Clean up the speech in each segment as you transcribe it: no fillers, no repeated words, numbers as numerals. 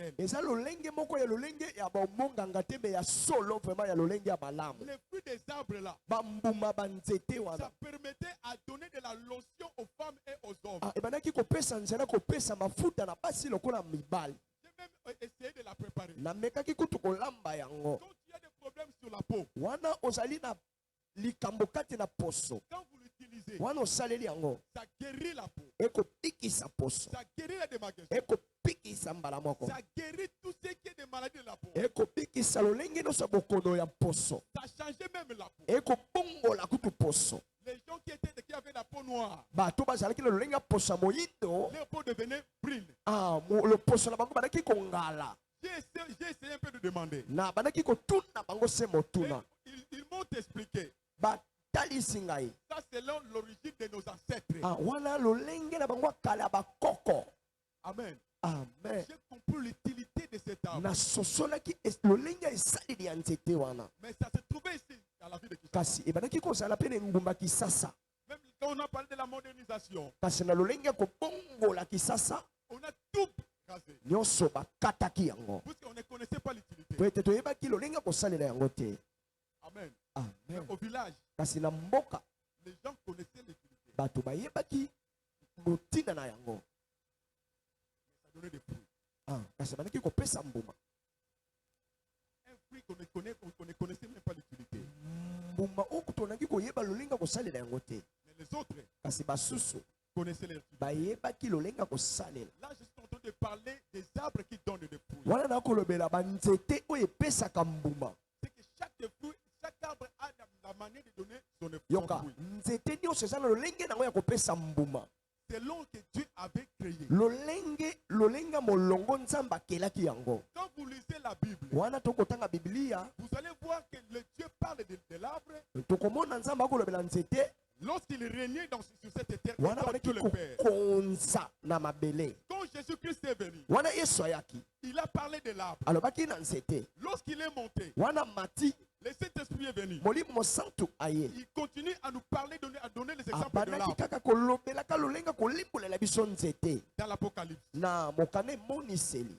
naturel. Et ça, l'olenge moko ya l'olenge ya bomonganga tembe ya solo vraiment ya l'olenge ya malamu. Les fruits des arbres là, Bambuma banzete wana. ça permettait à donner de la lotion aux femmes et aux hommes. Ah, ebanaki kopesa nzela kopesa mafuta na basi lokola mibali. J'ai même essayé de la préparer. Na mekaki kutu kolamba yango. Quand il y a des problèmes sur la peau, Wana ozali na likambo kati na poso. quand vous l'utilisez, Wana osaleli yango. ça guérit la peau. Eko pikisa poso. Ça guérit les démarcations. Eko pikisa mbala moko. Ça guérit tout ce qui est des maladies de la peau. Eko pikisa lolenge no sa bokono ya poso. Ça changeait même la peau. Eko bongo la kutu poso. Les gens qui avaient la peau noire, Ba to bazalaki le lolenge poso moyindo. leur peau devenait brune. Ah, le poso na bango banaki kongala. J'ai essayé un peu de demander. Na banaki kotuna bango se motuna. Ils m'ont expliqué. Ba talisi ngai. Ça c'est l'origine de nos ancêtres. Ah, wana lolenge na bango kala ba koko. Amen. Amen. J'ai compris l'utilité de cet arbre. Na sosolaki lolenge esali ya nzete wana. Mais ça se trouvait ici, à la ville de Kinshasa. Kasi ebanaki kozala pe ngumba kisasa. Même quand on a parlé de la modernisation, Kasi na lolenge ko bongo la kisasa. on a tout rasé. Nyonso bakataki yango. Parce qu'on ne connaissait pas l'utilité. Peut-être toyebaki lolenge kosalela yango te. Amen. Amen. Mais au village, Kasi na mboka les gens connaissaient l'utilité. bato bayebaki motina na yango. Ça donnait des fruits. Ah, kasi banaki kopesa mbuma. Un fruit qu'on ne connaissait même pas l'utilité. Mbuma oku tonaki koyeba lolenga kosalela yango te. Mais les autres Kasi basusu connaissaient l'utilité. bayebaki lolenga kosalela. Là, je suis en train de parler des arbres qui donnent des fruits. Wana na kolobela banzete oyo epesaka mbuma. C'est que chaque arbre a la manière de donner son Yoka, fruit. nzete nyonso eza na lolenge nango ya kopesa mbuma. Selon que Dieu avait créé. Lolenga molongo nzambe akelaki yango. Quand vous lisez la Bible, Wana tokotanga Biblia, vous allez voir que le Dieu parle de l'arbre tokomona nzambe akolobela nzete. lorsqu'il régnait sur cette terre Wana comme balaki Dieu le Père. kokonza na mabele. Quand Jésus-Christ est venu, Wana Yesu ayaki. il a parlé de l'arbre. Alobaki na nzete. Lorsqu'il est monté, Wana mati. le Saint-Esprit est venu. Molimo santu aye. Il continue à nous parler, à donner les exemples de Abanaki l'arbre kaka kolobelaka lolenga kolimbolela biso nzete. dans l'Apocalypse. Na mokane moniseli.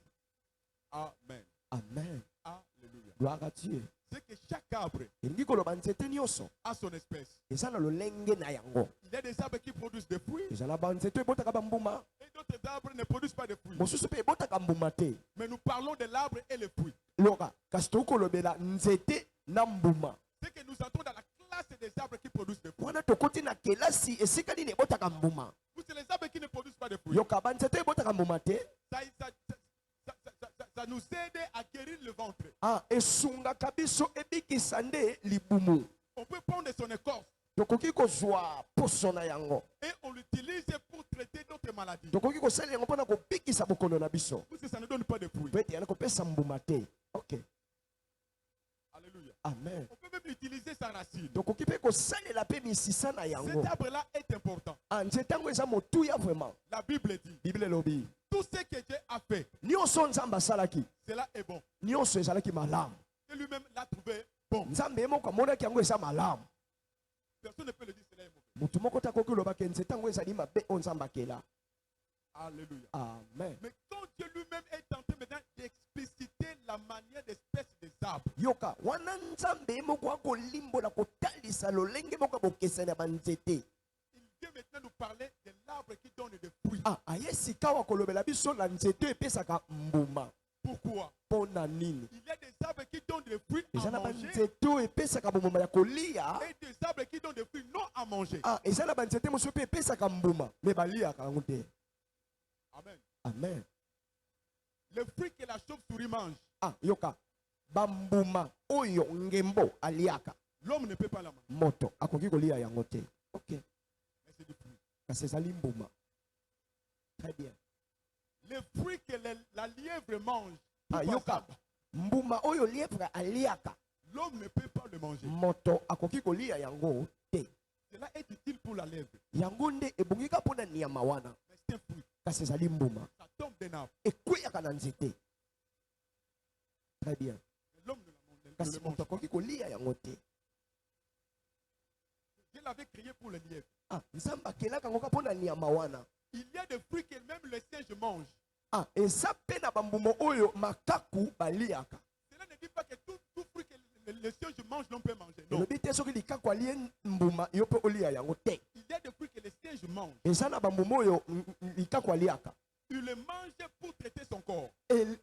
Amen. Amen. Alléluia. Gloire à Dieu. C'est que chaque arbre Elingi koloba nzete nyonso. a son espèce. Eza na lolenge na yango. Il y a des arbres qui produisent des fruits Eza na ba nzete ebotaka bambuma. et d'autres arbres ne produisent pas de fruits. Mosusu pe ebotaka mbuma te. Mais nous parlons de l'arbre et les fruits. Loka, kasi tokolobela nzete na mbuma. C'est que nous entrons dans la classe des arbres qui produisent des fruits. Wana tokoti na kelasi esika nini ebotaka mbuma. Vous, c'est les arbres qui ne produisent pas de fruits. Yoka ba nzete ebotaka mbuma te. Ça nous aide à guérir le ventre. Ah, esungaka biso ebikisa nde libumu. On peut prendre son écorce Tokoki kozwa poso na yango. et on l'utilise pour traiter d'autres maladies. Tokoki kosalela yango mpona kobikisa bokono na biso. Parce que ça ne donne pas de fruits. Pete yana kopesa mbuma te. Ok. Alléluia. Amen. On peut même utiliser sa racine. Tokoki pe kosalela pe misisa na yango. Cet arbre-là est important. Ah, nzete yango eza motuya vraiment. La Bible dit, Bible elobi. tout ce que Dieu a fait, Nyonso nzambe asalaki. cela est bon. Nyonso ezalaki malamu. Et lui-même l'a trouvé bon. Nzambe ye moko amonaki yango eza malamu. Personne ne peut le dire, cela est mauvais. Mutu moko takoki olobaki nzete yango ezali mabe oyo nzambe akela. Alléluia. Amen. Mais quand Dieu lui-même est tenté maintenant d'expliciter la manière d'espèce des arbres, Yoka, wana nzambe ye moko akolimbola kotalisa lolenge moko bokesana banzete. il vient maintenant nous parler de l'arbre qui donne des fruits. Ah, aye sika wa kolobela biso na nzete epesaka mbuma. Pourquoi? Pona nini? Il y a des arbres qui donnent des fruits Eza à na manger banzete oyo epesaka mbuma ya kolia. et des arbres qui donnent des fruits non à manger. Ah, eza na banzete mosusu pe epesaka mbuma me baliaka yango te. Amen. Amen. Le fruit que la chauve-souris mange, Ah, yoka. Bambuma oyo ngembo aliaka. l'homme ne peut pas la manger. Moto akoki kolia yango te. Ok. Mais c'est du fruit. Kasi ezali mbuma. Très bien. Le fruit que la lièvre mange, Ah, pourquoi yoka. ça? Mbuma oyo lièvre aliaka. L'homme ne peut pas le manger. Moto akoki kolia yango te. Cela est utile pour la lèvre. Yango nde ebongika mpona nyama wana. Mais c'est un fruit. Kasi ezali mbuma. Ça tombe d'un arbre. Ekweyaka na nzete. Très bien. Mais l'homme ne Kasi le mange moto pas. akoki kolia yango te. Dieu l'avait créé pour le lièvre. Ah, nzambe akelaka yango mpona nyama wana. Il y a des fruits que même les singes mangent. Ah, eza mpe na bambuma oyo makaku baliaka. Cela ne dit pas que tout fruit que les singes mangent, l'on peut manger. Non. elobi te soki likaku alie mbuma yo mpe olia yango te. Il y a des fruits que les singes mangent. eza na bambuma oyo likaku aliaka. Il le mange pour traiter son corps.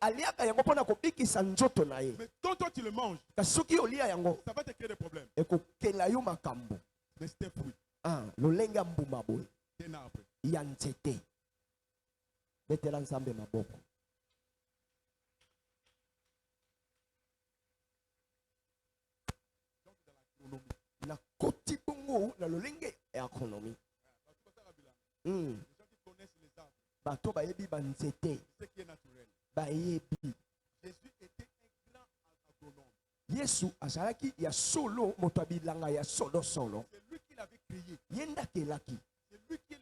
aliaka yango mpona kobikisa nzoto na ye. Mais quand toi tu le manges, kasi soki olia yango ça va te créer des problèmes. ekokela yo makambo. Mais c'est un fruit, lolenge ya mbuma boye c'est un arbre. ya nzete. betela nzambe maboko. Donc dans l'agronomie. na koti bongo na lolenge ya agronomie. Les gens qui connaissent les arbres, bato bayebi banzete ce qui est naturel. bayebi. Jésus était un grand agronome. yesu azalaki ya solo moto ya bilanga ya solo. C'est lui qui l'avait créé. ye nde akelaki. C'est lui qui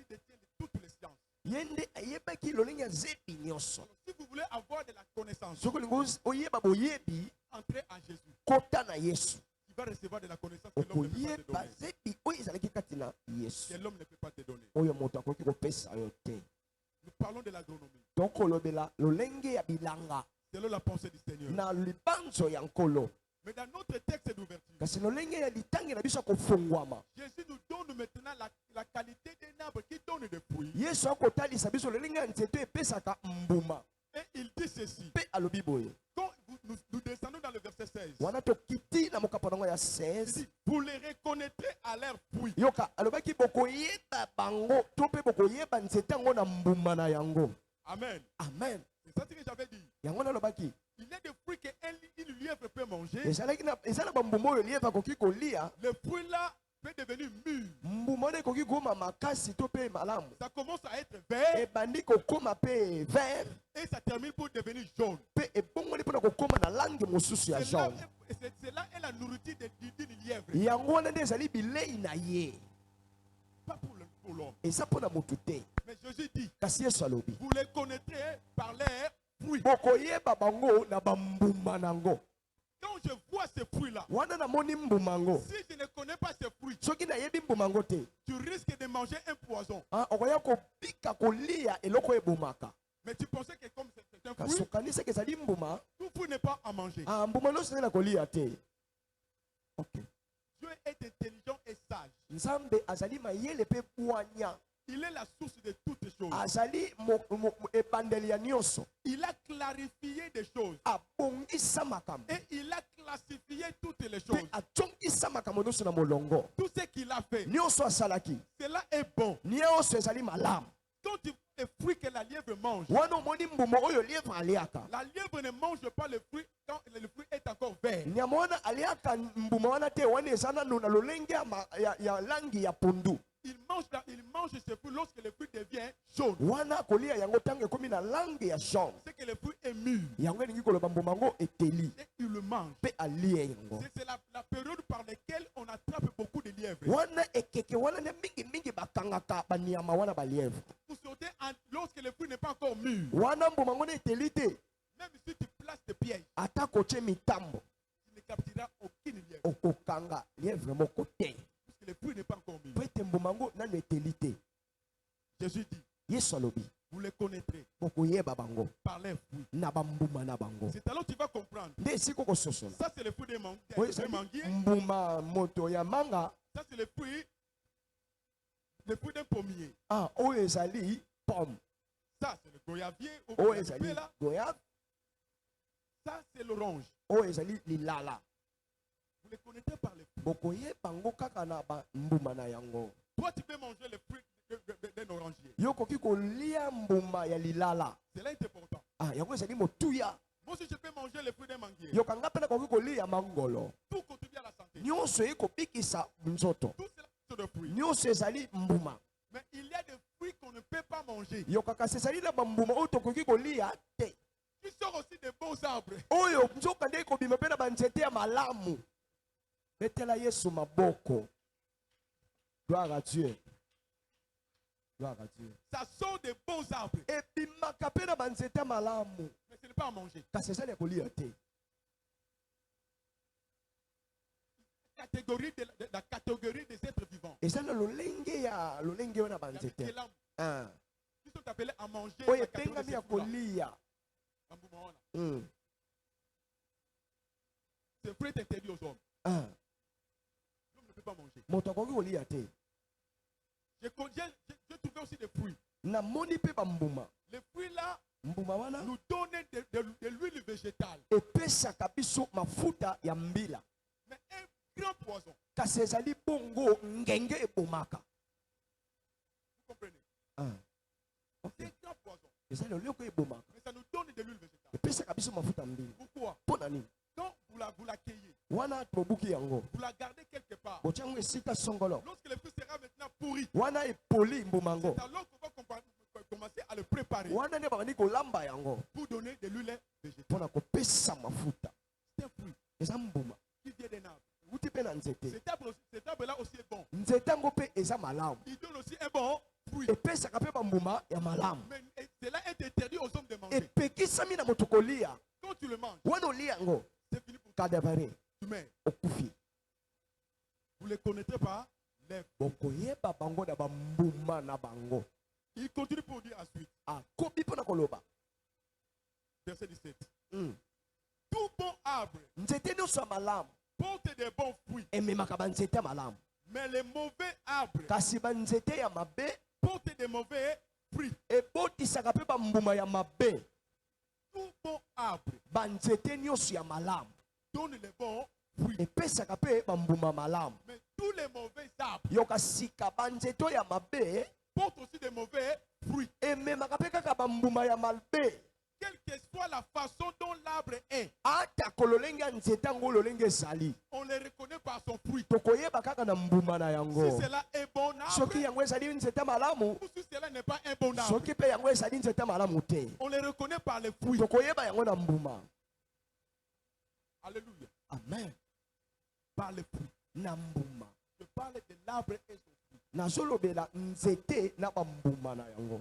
détient toutes les sciences. ye nde ayebaki lolenge ya zebi nyonso. Alors, si vous voulez avoir de la connaissance, soki olingi oyeba boyebi entrez en Jésus. kota na yesu. Tu vas recevoir de la connaissance que l'homme ne peut pas te okoyeba donner. zebi oyo ezalaki kati na yesu Que l'homme ne peut pas te donner. oyo moto akoki kopesa yo te. Nous parlons de l'agronomie. tokolobela lolenge ya bilanga Selon la pensée du Seigneur. na libanzo ya nkolo. Mais dans notre texte d'ouverture, kasi lolenge ya litangi na biso akofungwama. Jésus nous donne maintenant la qualité d'un arbre qui donne des fruits. yesu akotalisa biso lolenge ya nzete epesaka mbuma. Et il dit ceci. mpe alobi boye Quand nous descendons dans le verset 16, wana tokiti na mokapo nango ya il 16. dit, vous les reconnaîtrez à leurs fruits. yoka alobaki bokoyeba bango to mpe bokoyeba nzete yango na mbuma na yango. Amen. amen. C'est ça ce que j'avais dit. yango nalobaki Il y a des fruits qu'une lièvre peut manger. eza na bambuma oyo lieva akoki kolia. Le fruit là peut devenir mûr. mbuma wana ekoki koma makasi to mpe malamu. Ça commence à être vert ebandi kokoma mpe vert et ça termine pour devenir jaune. mpe ebongoli mpona kokoma na langi mosusu ya jaune. C'est là est la nourriture d'une lièvre. yango wana nde ezali bilei na ye. Pas pour l'homme. eza mpo na motu te. Mais Jésus dit, kasi yesu alobi vous les connaîtrez par leurs fruits. bokoyeba bango na bambuma nango. Quand je vois ces fruits-là, wana namoni mbuma yango. si je ne connais pas ces fruits, soki nayebi mbuma yango te, tu risques de manger un poison. okoya kobika kolia eloko ebomaka. Mais tu pensais que comme c'est un kasi fruit, okanisaki ezali mbuma. tout fruit n'est pas à manger. mbuma nyonso ezali na kolia te. okay. Dieu est intelligent et sage. nzambe azali mayele mpe bwanya. Il est la source de toutes choses. azali ebandeli ya nyonso. Il a clarifié des choses. abongisa makambo. Et il a classifié toutes les mpe choses. atongisa makambo nyonso na molongo. Tout ce qu'il a fait, nyonso asalaki. cela est bon. nyonso ezali malamu. Quand tu les fruits que la lièvre mange, wana omoni mbuma oyo lievre aliaka. la lièvre ne mange pas le fruit quand le fruit est encore vert. nyama wana aliaka mbuma wana te wana eza nanu na lolenge ya langi ya pondu. Il mange ce fruit lorsque le fruit devient jaune. wana kolia yango ntango ekomi na langi ya jaune. C'est que le fruit est mûr. yango elingi koloba mbuma yango eteli. Et il le mange. mpe alie yango. C'est la période par laquelle on attrape beaucoup de lièvres. wana ekeke wana nde mingi bakangaka banyama wana balièvre. Pour sauter lorsque le fruit n'est pas encore mûr. wana mbuma yango na eteli te. Même si tu places des pièges, ata kotie mitambo tu ne captureras aucune lièvre. okokanga lièvre moko te. Parce que le fruit n'est pas encore mûr. po ete mbuma yango nano eteli te. Jésus dit, yesu alobi vous les connaîtrez bokoyeba bango par leurs fruits. na bambuma na bango. C'est alors que tu vas comprendre. nde esika okososola. Ça, c'est le fruit des oyo ezali manguiers. mbuma moto ya manga. Ça, c'est le fruit d'un pommier. oyo ezali pomme. Ça, c'est le goyavier. oyo ezali Là. goyave. Ça, c'est l'orange. oyo ezali lilala. Vous les connaissez par les fruits. bokoyeba ngo kaka na bambuma na yango. Toi, tu peux manger le fruit d'un orangier. yo koki kolia mbuma ya lilala. Cela est important. yango ezali motuya. Moi aussi, je peux manger le fruit d'un manguier. yo kanga mpe nakoki kolia mangolo. Tout contribue à la santé. nyonso ekobikisa nzoto. Tout cela sont des fruits. nyonso ezali mbuma. Mais il y a des fruits qu'on ne peut pas manger. yo kaka ezali na bambuma oyo tokoki kolia te. Qui sont aussi des beaux arbres. oyo nzoka nde ekobima mpe na banzete ya malamu. betela yesu maboko. gloire à Dieu. gloire à Dieu. Ça sont des beaux arbres. ebimaka mpe na banzete ya malamu. Mais ce n'est pas à manger. kasi ezali ya kolia te. La catégorie des êtres vivants. eza na lolenge oyo na Il y a banzete. des lames. Qui sont appelés à manger oyo la catégorie ebengami de ya ces fruits-là. kolia. Bambuma wana. Ce fruit est interdit aux hommes. L'homme ne peut pas manger. Moto akoki kolia te. J'ai trouvé aussi des fruits. Namoni mpe bambuma. Les fruits là Mbuma wana nous donnent de l'huile végétale. epesaka biso mafuta ya mbila. Mais un grand poison. Kasi ezali bongo ngenge ebomaka. Vous comprenez? Okay. C'est un grand poison. Ezali oloko ebomaka. Mais ça nous donne de l'huile végétale. Epesaka biso mafuta ya mbila. Pourquoi? Pona nini? Quand vous la cueillez, Wana tobuki yango. vous la gardez quelque part. Botiango esika songolo. Lorsque le fruit sera maintenant pourri, Wana epoli mbuma yango. c'est alors qu'on va commencer à le préparer Wana nde babandi kolamba yango. pour donner de l'huile végétale. Pona kopesa mafuta. C'est un fruit Eza mbuma. qui vient d'un arbre. Wuti pe na nzete. Cet arbre-là aussi est bon. Nzete yango pe eza malamu. Il donne aussi un bon fruit. Epesaka pe bambuma ya malamu. Mais cela est interdit aux hommes de manger. Epekisami na moto kolia. Quand tu le manges, Wana olia yango. c'est fini pour toi. Kadavare. Tu meurs. Okufi. Vous ne les connaîtrez pas. Les... Bokoyeba bango na bambuma na bango. Il continue pour dire ensuite. Akobi pona koloba. Verset 17. Tout bon arbre Nzete nyonso ya malamu porte des bons fruits. ememaka banzete ya malamu. Mais les mauvais arbres Kasi banzete ya mabe portent des mauvais fruits. ebotisaka pe bambuma ya mabe. Tout bon arbre Banzete nyonso ya malamu donne les bons fruits. epesaka pe bambuma malamu. Mais tous les mauvais arbres Yoka sika banzete ya mabe portent aussi des mauvais fruits. ememaka pe kaka bambuma ya mabe. Quelle que soit la façon dont l'arbre est, Ata kololenge ya nzete yango lolenge ezali. on le reconnaît par son fruit. Tokoyeba kaka na mbuma na Si yango. cela est bon arbre, Soki yango ezali nzete malamu, ou si cela n'est pas un bon arbre, soki pe yango ezali nzete malamu te. on le reconnaît par les fruits. Tokoyeba yango na mbuma. Alléluia. Amen. Par les fruits. Na mbuma. Je parle de l'arbre et son fruit. Nazolobela nzete na bambuma na yango.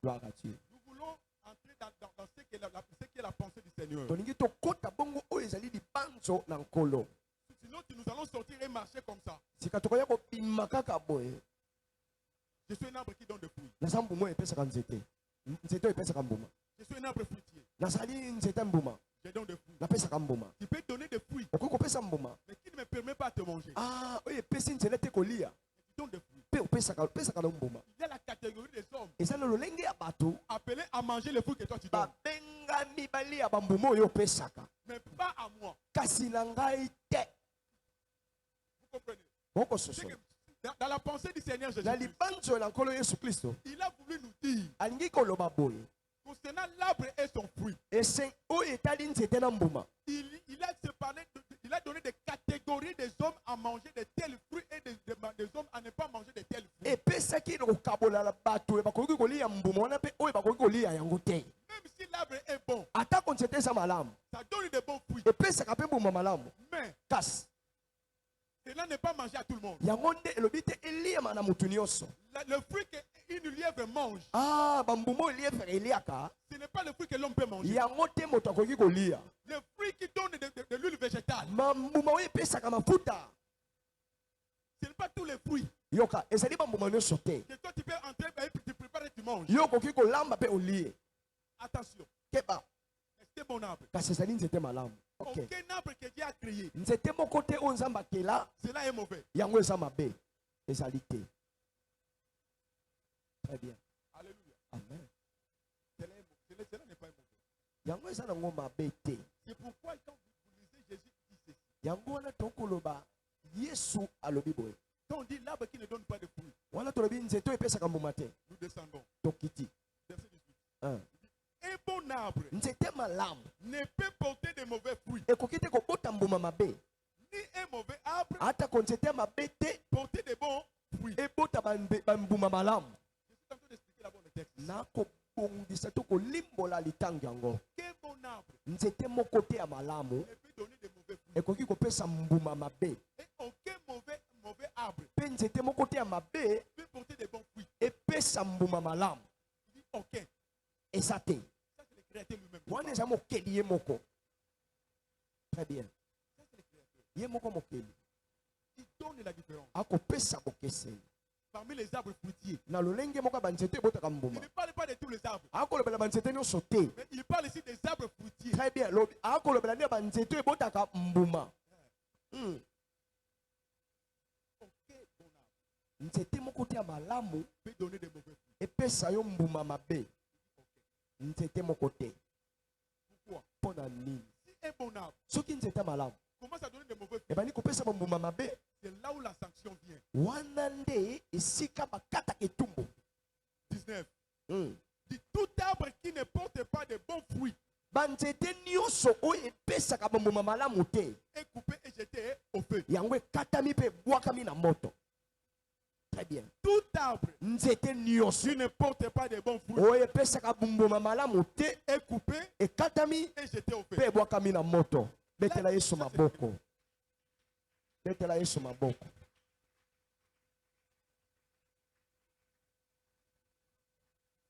Gloire à Dieu. Nous voulons entrer dans ce qui est la pensée du Seigneur. Tolingi tokota bongo oyo ezali libanzo na nkolo. Sinon, nous allons sortir et marcher comme ça. Sika tokoya kobima kaka boye. Je suis un arbre qui donne des fruits. Naza mbuma oyo epesaka nzete. Nzete oyo epesaka mbuma. Je suis un arbre fruitier. Nazali nzete mbuma. Je donne des fruits. Napesaka mbuma. Tu peux donner des fruits, Okoki kopesa mbuma. mais qui ne me permet pas de te manger. Oyo epesi nzela te kolia. Tu donnes des fruits. Pe opesaka na mbuma. Il y a la catégorie des hommes Eza na lolenge ya bato appelés à manger les fruits que toi tu donnes. babengami balia bambuma oyo opesaka. Mais pas à moi. Kasi na ngai te. Vous comprenez? C'est Bokososo. que dans la pensée du Seigneur Na Jésus, libanzo na nkolo Yesu Kristo. il a voulu nous dire Alingi koloba boye. concernant l'arbre et son fruit. Ese oyo etali nzete na mbuma. Il a séparé, il a donné des catégories des hommes à manger de tels fruits et des hommes à ne pas manger de tels fruits. Epesaki kokabola na bato oyo bakoki kolia mbuma wana mpe oyo bakoki kolia yango te. Même si l'arbre est bon, Atako nzete eza malamu. ça donne des bons fruits. Epesaka mpe mbuma malamu. Mais Kasi cela n'est pas mangé à tout le monde. yango nde elobi te eliama na mutu nyonso. Le fruit qu'une lièvre mange, Bambuma oyo liefere eliaka. ce n'est pas le fruit que l'homme peut manger. Yango te moto akoki kolia. Le fruit qui donne de l'huile végétale, Bambuma oyo epesaka mafuta. ce n'est pas tous les fruits Yoka ezali bambuma nyonso te. que toi tu peux entrer et tu prépares et tu manges. Yo okoki kolamba mpe olie. Attention, Keba c'est bon arbre. kasi ezali nzete malamu. Okay. Aucun arbre que Dieu a créé, Nzete moko te oyo nzambe akela cela est mauvais. yango eza mabe. Ezali te. Très bien. Alléluia. Amen. Cela n'est pas mauvais. Yango eza nango mabe te. C'est pourquoi quand vous lisez Jésus dit ceci. Yango wana tokoloba Yesu alobi boye. Quand on dit l'arbre qui ne donne pas de fruits, Wana tolobi nzete oyo epesaka mbuma te. nous descendons. Tokiti. Verset 18. Un. Un bon arbre Nzete malamu ne peut porter de mauvais fruits. ekoki te kobota mbuma mabe. Ni un mauvais arbre Atako nzete mabe te porter de bons fruits. ebota bambuma malamu. Je suis en train d'expliquer d'abord le texte. Nakobongisa to kolimbola litangi yango. Quel bon arbre Nzete moko te ya malamu ne peut donner de mauvais fruits. ekoki kopesa mbuma mabe. Et aucun mauvais arbre Pe nzete moko te ya mabe peut porter de bons fruits. epesa mbuma malamu. Il dit aucun. Eza te. Ça c'est le créateur lui-même. Wana eza mokeli ye moko. Très bien. Ça c'est le créateur. Ye moko mokeli. Il donne la différence. Akopesa bokeseni. parmi les arbres fruitiers. na lolenge moko ya banzete ebotaka Il mbuma ne parle pas de tous les arbres, akolobela banzete nyonso te. mais il parle ici des arbres fruitiers. Très bien, akolobela nde banzete ebotaka mbuma. Aucun bon arbre Nzete moko te ya malamu peut donner de mauvais fruits. epesa yo mbuma mabe. Nzete moko te. Pourquoi? Mpo na nini? Si un bon arbre Soki nzete ya malamu commence à donner de mauvais fruits, ebandi kopesa bambuma mabe, c'est là où la sanction vient. wana nde esika bakataka etumbu. 19. Mm. Dit tout arbre qui ne porte pas de bons fruits Banzete nyonso oyo epesaka bambuma malamu te, est coupé et jeté au feu. yango ekatami mpe ebwakami na moto. Très bien. Tout arbre Nzete nyonso qui ne porte pas de bons fruits oyo epesaka bambuma malamu te, est coupé ekatami et jeté au feu. mpe ebwakami na moto. Betela Yesu maboko. Betela Yesu maboko.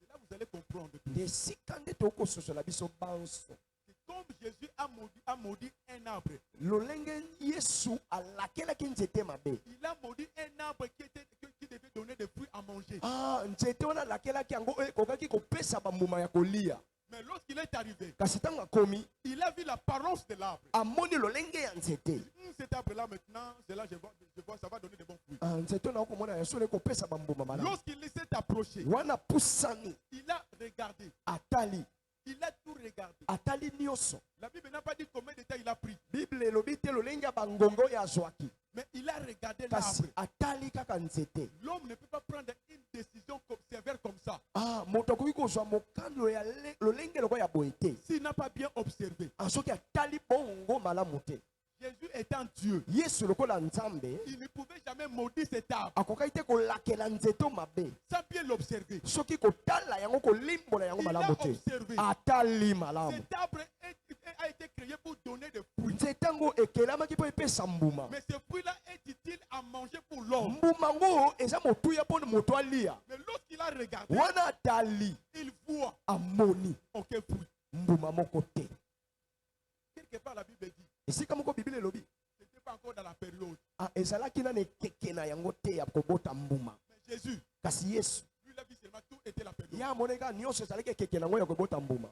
Et là, vous allez comprendre tout. Esika nde tokososola biso banso. Que comme Jésus a maudit un arbre, Lolenge Yesu alakelaki nzete mabe. il a maudit un arbre qui devait donner des fruits à manger. Ah, nzete wana alakelaki yango oyo ekokaki kopesa bambuma ya kolia. Mais lorsqu'il est arrivé, Kasi ntango akomi, il a vu l'apparence de l'arbre. amoni lolenge ya nzete. Cet arbre-là, maintenant, c'est là, je vois, ça va donner de bons fruits. Ah, nzete wana okomona ya solo ekopesa bambuma malamu. Lorsqu'il s'est approché, Wana pusani, il a regardé. atali, Il a tout regardé. atali nyonso. La Bible n'a pas dit combien de temps il a pris. Bible elobi te lolenge ya bangongo ya zwaki. Mais il a regardé Kasi l'arbre. atali kaka nzete. L'homme ne peut pas prendre une décision sévère comme ça Ah, moto akoki kozwa mokano ya lolenge loko ya boye te. s'il n'a pas bien observé. Soki atali bongo malamu te. Jésus étant Dieu, Yesu lokola nzambe, il ne pouvait jamais maudire cet arbre akokaki te kolakela nzete mabe. sans bien l'observer. Soki kotala yango kolimbola yango Il a malamu te. observé. Atali malamu. Cet arbre a été créé pour donner des fruits. Nzete yango ekelamaki mpo epesa mbuma. Mais ce fruit-là est utile à manger pour l'homme. Mbuma ngo eza motuya mpo moto alia. Mais lorsqu'il a regardé, Wana atali il voit amoni aucun fruit. mbuma moko te. Quelque part, la Bible dit, Esika moko Biblia elobi, ce n'était pas encore dans la période. ezalaki nanu ekeke na yango te ya kobota mbuma. Mais Jésus, Kasi Yesu lui, il a vu seulement tout était la période. ya amoneka nyonso ezalaki ekeke nango ya kobota mbuma.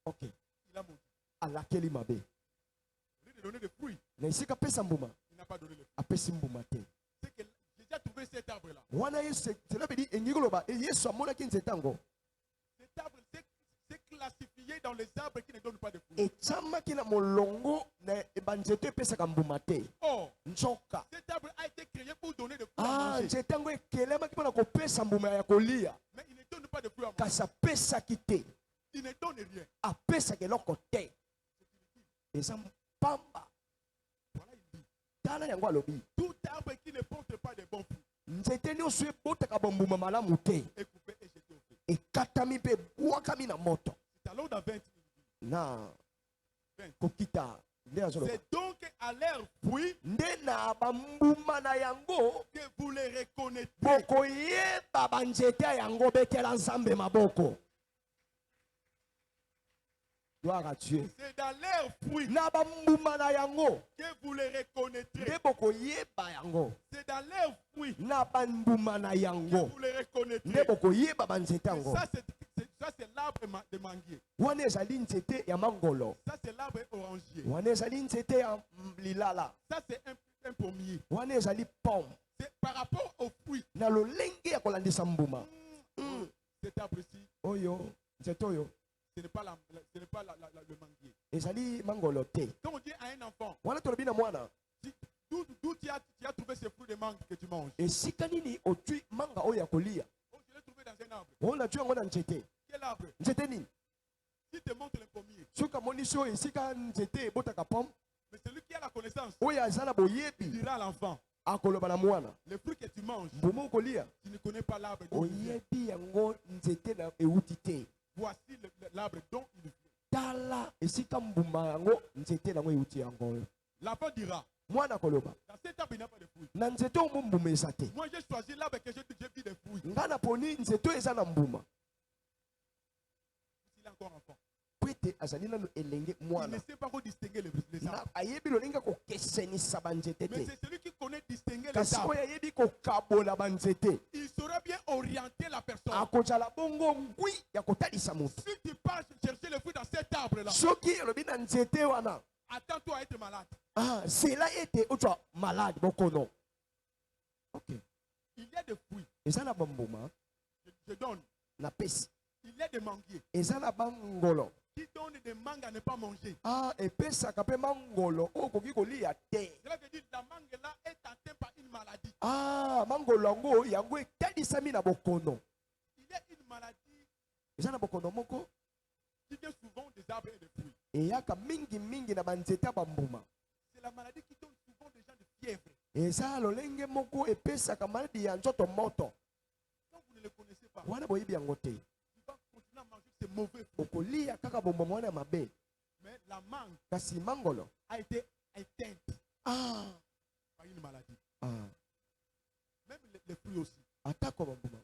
Ok, Il a maudit. alakeli mabe. Au lieu de donner des fruits, Na esika pesa mbuma, il n'a pas donné les fruits. apesi mbuma te. C'est que Jésus a trouvé cet arbre-là. Wana Yesu cela veut dire engi koloba Yesu amonaki nzete yango. Cet arbre, c'est classifié dans les arbres qui ne donnent pas de fruits. Etiamaki na molongo na banzete epesaka mbuma te. Or, Nzoka. cet arbre a été créé pour donner des fruits à Ah, manger. nzete yango ekelemaki mpona kopesa mbuma ya kolia. Mais il ne donne pas de fruits à manger. Kasi apesaki te. Il ne donne rien. Apesaki eloko te. Eza pamba. Voilà, il dit. Tala yango alobi. Tout arbre qui ne porte pas de bons fruits Nzete nyonso ebotaka bambuma malamu te. est coupé et jeté au feu. Ekatami mpe ebwakami na moto. C'est alors dans 20. Na kokita nde azoloba. C'est donc à leur fruit Nde na bambuma na yango que vous les reconnaîtrez. bokoyeba banzete ya yango betela nzambe maboko. Gloire à Dieu. C'est dans leur fruit Na bambuma na yango que vous les reconnaîtrez. nde bokoyeba yango. C'est dans leur fruit Na bambuma na que yango vous les nde reconnaîtrez. bokoyeba banzete Et yango. ça, c'est l'arbre de manguier. Wana ezali nzete ya mangolo. Ça, c'est l'arbre orangier. Wana ezali nzete ya lilala. Ça, c'est un pommier. Wana ezali pomme. C'est par rapport aux fruits. Na lolenge ya kolandisa mbuma. Cet arbre-ci, Oyo nzete oyo ce n'est pas, le manguier. ezali mangolo te. Quand on dit à un enfant, Wana tolobi na mwana, d'où tu as trouvé ce fruit de mangue que tu manges? esika nini otui manga oyo ya kolia? Oh, je l'ai trouvé dans un arbre. Ona tui yango na nzete. Quel arbre? Nzete nini? Si te montre le pommier, Soki amoni so esika nzete ebotaka pomme, mais celui qui a la connaissance oyo aza na boyebi dira à l'enfant, akoloba na mwana, le fruit que tu manges, mbuma okolia, tu ne connais pas l'arbre dont il vient. oyebi yango nzete na euti te. Voici l'arbre dont il vient. Tala esika mbuma yango nzete nango euti yango. L'enfant dira, Mwana koloba, dans cet arbre, il n'y a pas de fruits. na nzete omo mbuma eza te. Moi, j'ai choisi l'arbre que j'ai vu des fruits. Nga na poni nzete oyo eza na mbuma. Il est encore enfant. Po ete azali nano elenge Il ne mwana. sait pas encore distinguer les arbres. Na ayebi lolenge kokesenisa banzete Mais te. c'est celui qui connaît connaît distinguer les kasi arbres, oyo ayebi kokabola banzete il saura bien orienter la personne. akozala bongo ngwi ya kotalisa moto. Si tu pars chercher le fruit dans cet arbre-là, Soki elobi na nzete wana attends-toi à être malade. sela ete ozwa malade bokono. Ok. Il y a des fruits, Eza na bambuma je donne. na pesi. Il y a des manguiers Eza na bangolo. qui donnent des mangues à ne pas manger. Epesaka mpe mangolo oyo okoki kolia te. Cela veut dire que la mangue là est atteinte par une maladie. Mangolo yango etalisami na bokono. Il y a une maladie Eza na bokono moko qui vient souvent des arbres et des fruits. eyaka mingi na banzete ya bambuma. C'est la maladie qui donne souvent des gens de fièvre. Eza lolenge moko epesaka maladi ya nzoto moto. Quand vous ne le connaissez pas, Wana boyebi yango te. tu vas continuer à manger ces mauvais fruits. Okolia kaka bomboma wana ya mabe. Mais la mangue Kasi mangolo a été éteinte par une maladie. Même les fruits aussi. atako bambuma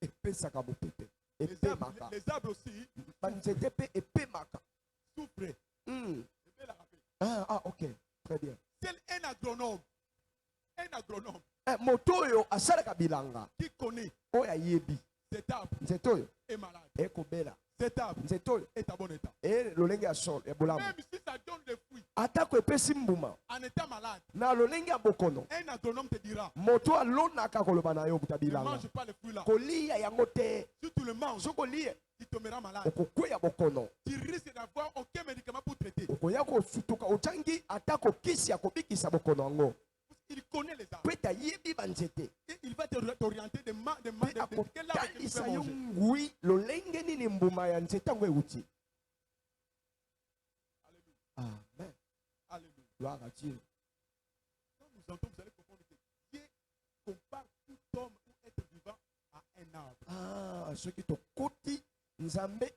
epesaka bopepe Les epemaka. arbres aussi Banzete mpe epemaka. souffrent. Mm. Je vais la rappeler. Ok, très bien. C'est un agronome Moto oyo asalaka bilanga qui connaît oyo ayebi cet arbre nzete oyo est malade. ekobela. Cet arbre Nzete oyo est à bon état. lolenge ya solo ya bolamu Même si ça donne des fruits atako epesi mbuma en état malade, na lolenge ya bokono un agronome te dira moto alonaka koloba na yo buta ne bilanga mange pas les fruits là. kolia yango te. Si tu le manges, soki olie tu tomberas malade. okokweya bokono Tu risques d'avoir aucun médicament pour traiter. okoya kosutuka otyangi atako kisi ya kobikisa bokono yango Il connaît les arbres. mpe ete ayebi banzete Et il va t'orienter de mpe quel arbre que tu peux akotalisa yo manger. ngwi lolenge nini mbuma ya nzete yango euti. Alléluia. Amen. Alléluia. Gloire à Dieu. Quand nous entendons, vous allez comprendre que Dieu compare tout homme ou être vivant à un arbre. Soki tokoti nzambe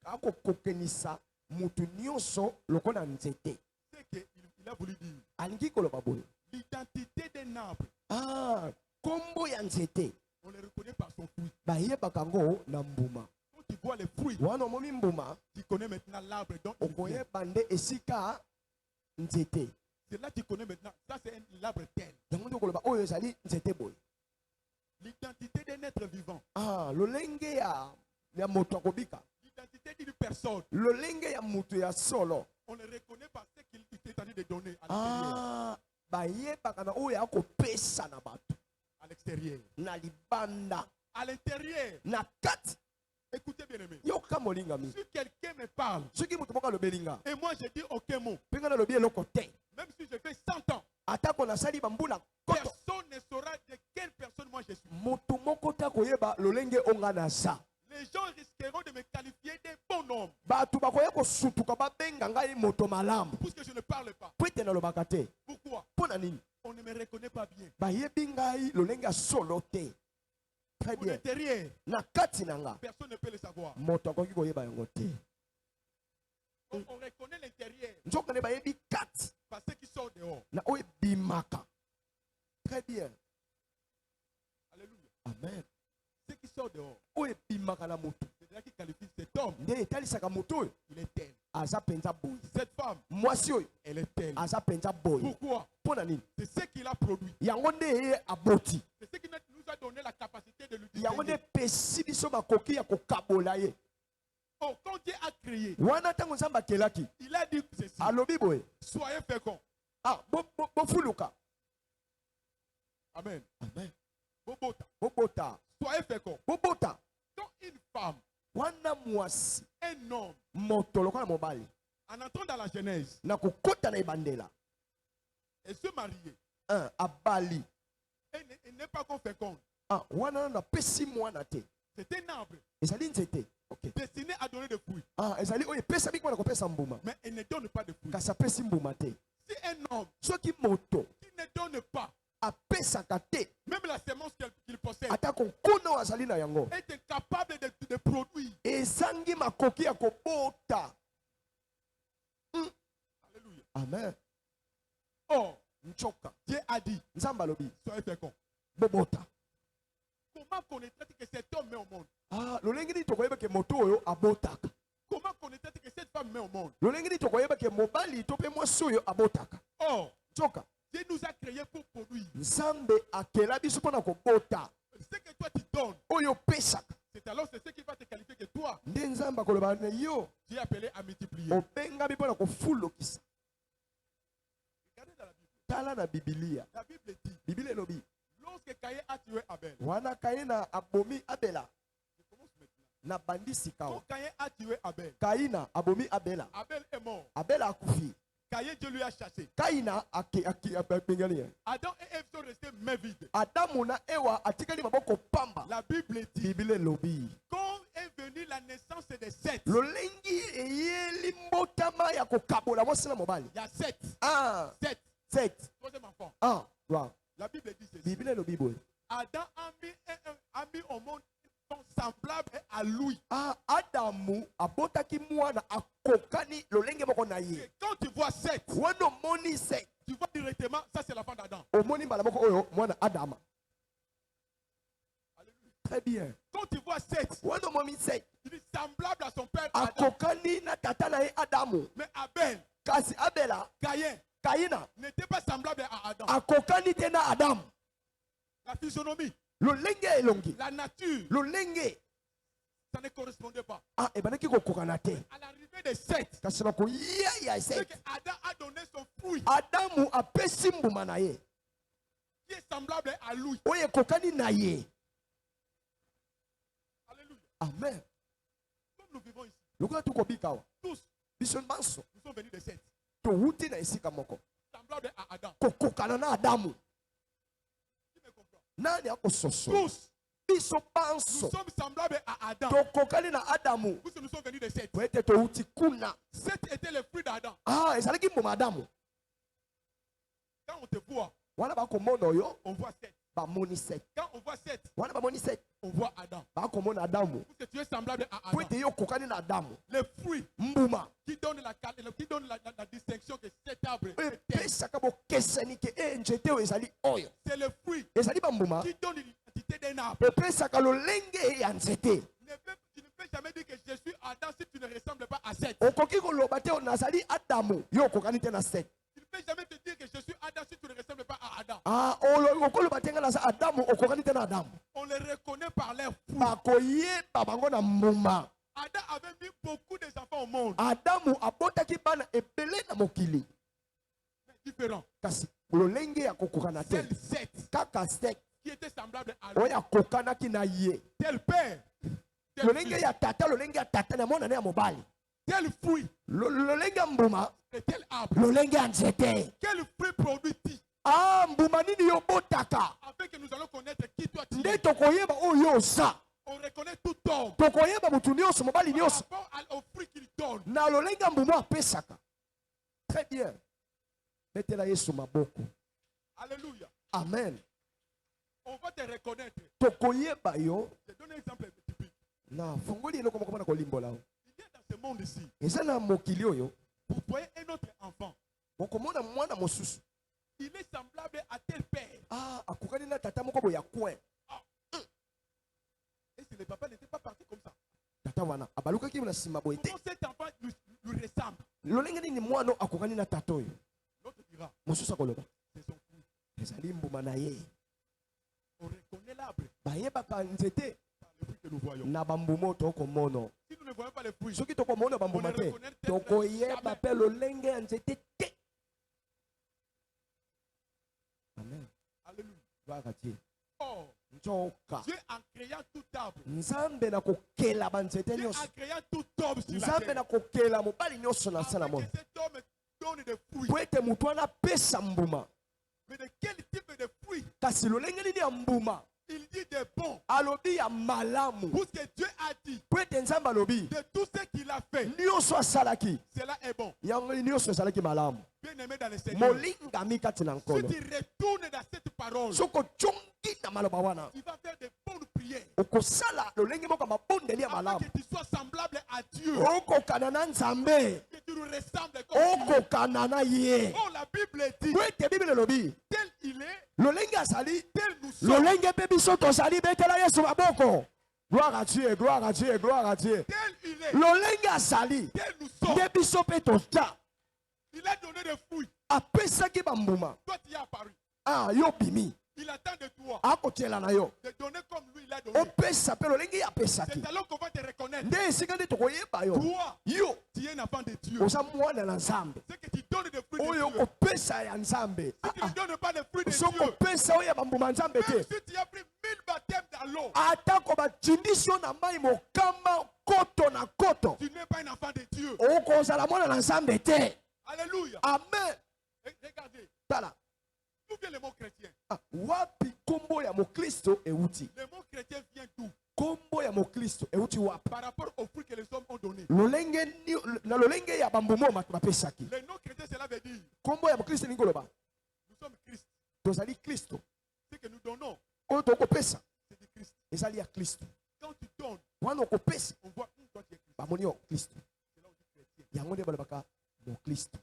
akokokenisa mutu nyonso lokola nzete. C'est qu'il a voulu dire Alingi koloba boye. l'identité d'un arbre. Kombo ya nzete On le reconnaît par son fruit. bayebaka ngo na mbuma. Quand tu vois les fruits, Wana omomi mbuma tu connais maintenant l'arbre dont il vient. okoyeba nde esika nzete. C'est là que tu connais maintenant. Ça, c'est l'arbre tel. Yango nde koloba oyo ezali nzete boye. L'identité d'un être vivant. Lolenge ya moto akobika. L'identité d'une personne. Lolenge ya mutu ya solo. On le reconnaît par ce qu'il est en train de donner à l'extérieur. Bayebaka na oyo akopesa na bato. À l'extérieur. Na libanda. À l'intérieur. Na kati. Écoutez bien aimé. Yoka molingami. Si quelqu'un me parle Soki mutu moko alobelinga. et moi je dis aucun mot, Mpenga na lobi eloko te. même si je fais 100 ans, Atako nasali bambula koto. personne ne saura de quelle personne moi je suis. Mutu moko ta koyeba lolenge onga na sa. Les gens risqueront de me qualifier d'un bon homme Bato bakoya kosutuka babenga ngai moto malamu. puisque je ne parle pas. Po ete nalobaka te. Pourquoi? Mpona nini? On ne me reconnaît pas bien. Bayebi ngai lolenge ya solo te. Très Pour bien. l'intérieur, Na kati na nga. personne ne peut le savoir. Moto akoki koyeba yango te. On reconnaît l'intérieur Nzoka ne bayebi kati. par ce qui sort dehors. Na oyo ebimaka. Très bien. Alléluia. Amen. Ce qui sort dehors, Oyo ebimaka na motu. c'est là qui qualifie cet homme. Nde etalisaka motu oyo Il est tel. aza penza boye. Cette femme, Mwasi oyo elle est telle. aza penza boye. Pourquoi? Mpona nini? C'est ce qu'il a produit. Yango nde ye aboti. C'est ce qui nous a donné la capacité de lui Yango nde distinguer. epesi biso makoki ya kokabola ye. Oh, quand Dieu a créé, Wana ntango nzambe akelaki il a dit ceci. alobi boye. Soyez féconds. Bofuluka. Amen. Amen. Bobota. Bobota. Soyez féconds. Bobota. Quand une femme, Wana mwasi un homme, moto lokola mobali en entrant dans la Genèse, na kokota na ebandela et se marier, abali elle n'est pas qu'on féconde. wana na pesi mwana te. C'est un arbre Ezali nzete. Okay. destiné à donner des fruits. Ezali oyo epesa biko na kopesa mbuma. Mais elle ne donne pas de fruits. Kasi apesi mbuma te. Si un homme Soki moto qui ne donne pas, apesaka te même la sémence qu'il possède, atako nkuna oyo azali na yango est incapable de produire. ezangi makoki ya kobota. Alléluia. Amen. Or, Nchoka. Dieu a dit, Nzambe alobi soyez féconds. bobota. Comment connaître que cet homme met au monde? Lolenge nini tokoyeba ke moto oyo abotaka. Comment connaître que cette femme met au monde? Lolenge nini tokoyeba ke mobali to pe mwasi oyo abotaka. Or, Nchoka. Dieu nous a créés pour produire. Nzambe akela biso mpona kobota Ce que toi tu donnes, oyo opesaka c'est ce qui va te qualifier que toi, nde nzambe akoloba na yo tu es appelé à multiplier. obengami mpona kofulukisa. Regardez dans la Bible. Tala na bibilia, La Bible dit, biblia elobi lorsque Caïn a tué Abel, wana kaina abomi abela je commence maintenant. na bandi sika Quand Caïn a tué Abel, kaina abomi abela Abel est mort. abela akufi Caïn, Dieu lui a chassé. kaina akengeli Adam et Ève sont restés mains vides. adamu na ewa atikali maboko pamba. La Bible dit, Biblia elobi quand est venue la naissance des sept, lolengi eyeli mbotama ya kokabola mwasi na mobali. il y a sept. Ah, Sept. 7 Troisième enfant. ah wow. La Bible dit ceci. Biblia elobi boye Adam a mis au monde un semblable à lui. ah, adamu abotaki mwana akokani lolenge moko na ye. Et quand tu vois sept, wana omoni 7 tu vois directement, ça c'est l'enfant d'Adam. omoni mbala moko oyo mwana adama. Alléluia. Très bien. Quand tu vois sept, wana omoni 7 tu dis semblable à son père Adam. akokani na tata na ye adamu. Mais Abel, Kasi abela Caïn, kaina n'était pas semblable à Adam. akokani te na adamu. La physionomie, lolenge elongi la nature, lolenge ça ne correspondait pas. ah, ebandaki kokokana te. À l'arrivée des sept, Kasi na koya ya c'est 7 que Adam a donné son fruit adamu apesi mbuma na ye qui est semblable à lui. oyo ekokani na ye. Alléluia. Amen. Comme nous vivons ici, lokola tukobika awa tous, biso nyonso nous sommes venus des sept, towuti na esika moko semblables à Adam. kokokana na adamu. Qui me comprend? Nani akososo Tous, biso nous banso sommes semblables à Adam. tokokani na adamu Puisque nous sommes venus des sept. po ete towuti kuna. Sept étaient les fruits d'Adam. Ah, ezalaki mbuma adamu. Quand on te voit, wana bakomona oyo on voit sept. bamoni 7 Quand on voit sept, wana bamoni 7 on voit Adam. bakomona adamu Puisque tu es semblable à po Adam. ete yo okokani na adamu. Les fruits mbuma qui donnent la distinction que cet arbre oyo est tel. epesaka bokesani ke nzete oyo ezali oyo C'est le fruit ezali bambuma qui donne l'identité d'un arbre. epesaka lolenge ya nzete. Tu ne peux jamais dire que je suis Adam si tu ne ressembles pas à sept. okoki koloba te nazali adamu yo okokani te na 7. Tu ne peux jamais te dire que je suis Adam si tu ne ressembles pas à Adam. Ah, okoloba te nga naza adamu okokani te na adamu. On les reconnaît par leurs fruits. bakoyeba bango na mbuma. Adam avait mis beaucoup d'enfants au monde. adamu abotaki bana ebele na mokili Mais différents. kasi lolenge ya kokokana te Tel sept kaka 7 qui étaient semblables à lui. oyo akokanaki na ye. Tel père. Tel lolenge fils, ya tata lolenge ya tata na mwana ne ya mobali. tel fruit lolenge ya mbuma et tel arbre. lolenge ya nzete. Quel fruit produit-il? ah, mbuma nini yo botaka Afin que nous allons connaître qui toi tu nde es. tokoyeba oyo oza. On reconnaît tout homme tokoyeba mutu nyonso mobali par nyonso rapport au fruit qu'il donne. na lolenge ya mbuma apesaka. Très bien. betela yesu maboko. Alléluia. Amen. On va te reconnaître. tokoyeba yo Je donne un exemple typique. na fongoli eloko moko mpona kolimbola o. Il y a dans ce monde ici, eza na mokili oyo vous voyez un autre enfant. bokomona mwana mosusu Il est semblable à tel père. ah, akokani na tata moko boye ya coin. Et si le papa n'était pas parti comme ça, tata wana abalukaki na nsima boye te. comment cet enfant lui ressemble? lolenge nini mwana oyo akokani na tata oyo. L'autre dira, mosusu akoloba c'est son fruit. ezali mbuma na ye. On reconnaît l'arbre bayebaka nzete par le fruit que nous voyons. na bambuma oyo tokomona. Si nous ne voyons pas les fruits, soki tokomona bambuma te tokoyeba mpe lolenge ya nzete te. Amen. alléluia. Gloire à Dieu. Or, nzoka Dieu en créant tout arbre, nzambe na kokela banzete Dieu nyonso. en créant tout homme sur la nzambe terre, na kokela mobali nyonso na nsa na afin mona que cet homme donne des fruits. po ete motu wana apesa mbuma. Mais de quel type de fruits? kasi lolenge nini ya mbuma Il dit des bons. alobi ya malamu. Pour ce que Dieu a dit, po ete nzambe alobi de tout ce qu'il a fait, nyonso asalaki cela est bon. yango nyonso ezalaki malamu. Bien aimé dans le Seigneur, molingami kati na si nkolo. tu retournes dans cette parole, soki ojongi na maloba wana tu vas faire de bonnes prières okosala lolenge moko ya mabondeli ya afin malamu. que tu sois semblable à Dieu, okokana na nzambe que tu nous ressembles comme il est. okokana na ye. Oh, la Bible dit, po ete bibele elobi tel il est, lolenge azali tel nous sommes. lolenge mpe biso tozali. betela yesu maboko. gloire à Dieu, gloire à Dieu, gloire à Dieu. Tel il est, lolenge azali tel nous sommes. nde biso mpe toza. Il a donné des fruits. apesaki bambuma Toi, tu y es apparu. yo bimi Il attend de toi akotiela na yo de donner comme lui, il a donné. opesa mpe lolenge apesaki C'est alors qu'on va te reconnaître. nde esika nde tokoyeba yo Toi, yo tu es un enfant de Dieu. oza mwana na nzambe C'est que tu donnes des fruits de oyo Dieu. okopesa ya nzambe Si tu ne donnes pas les fruits de soki Dieu, opesa oyo ya bambuma nzambe même te si tu as pris 1000 baptêmes dans l'eau, atako batindisi yo na mai mokama koto na koto tu n'es pas un enfant de Dieu. okozala mwana na nzambe te Alléluia. amen Et regardez, tala d'où vient le mot chrétien? wapi kombo ya mokristo euti Le mot chrétien vient d'où? kombo ya mokristo euti wapi Par rapport aux fruits que les hommes ont donnés. na lolenge ya bambuma oyo bato bapesaki Le nom chrétien, cela veut dire kombo ya mokristo elingi koloba nous sommes Christ. tozali kristo Ce que nous donnons, oyo tokopesa c'est du Christ. ezali ya kristo Quand tu donnes, wana okopesa on voit toi tu es Christ. bamoni yo kristo C'est là où tu es chrétien. yango nde balobaka mokristo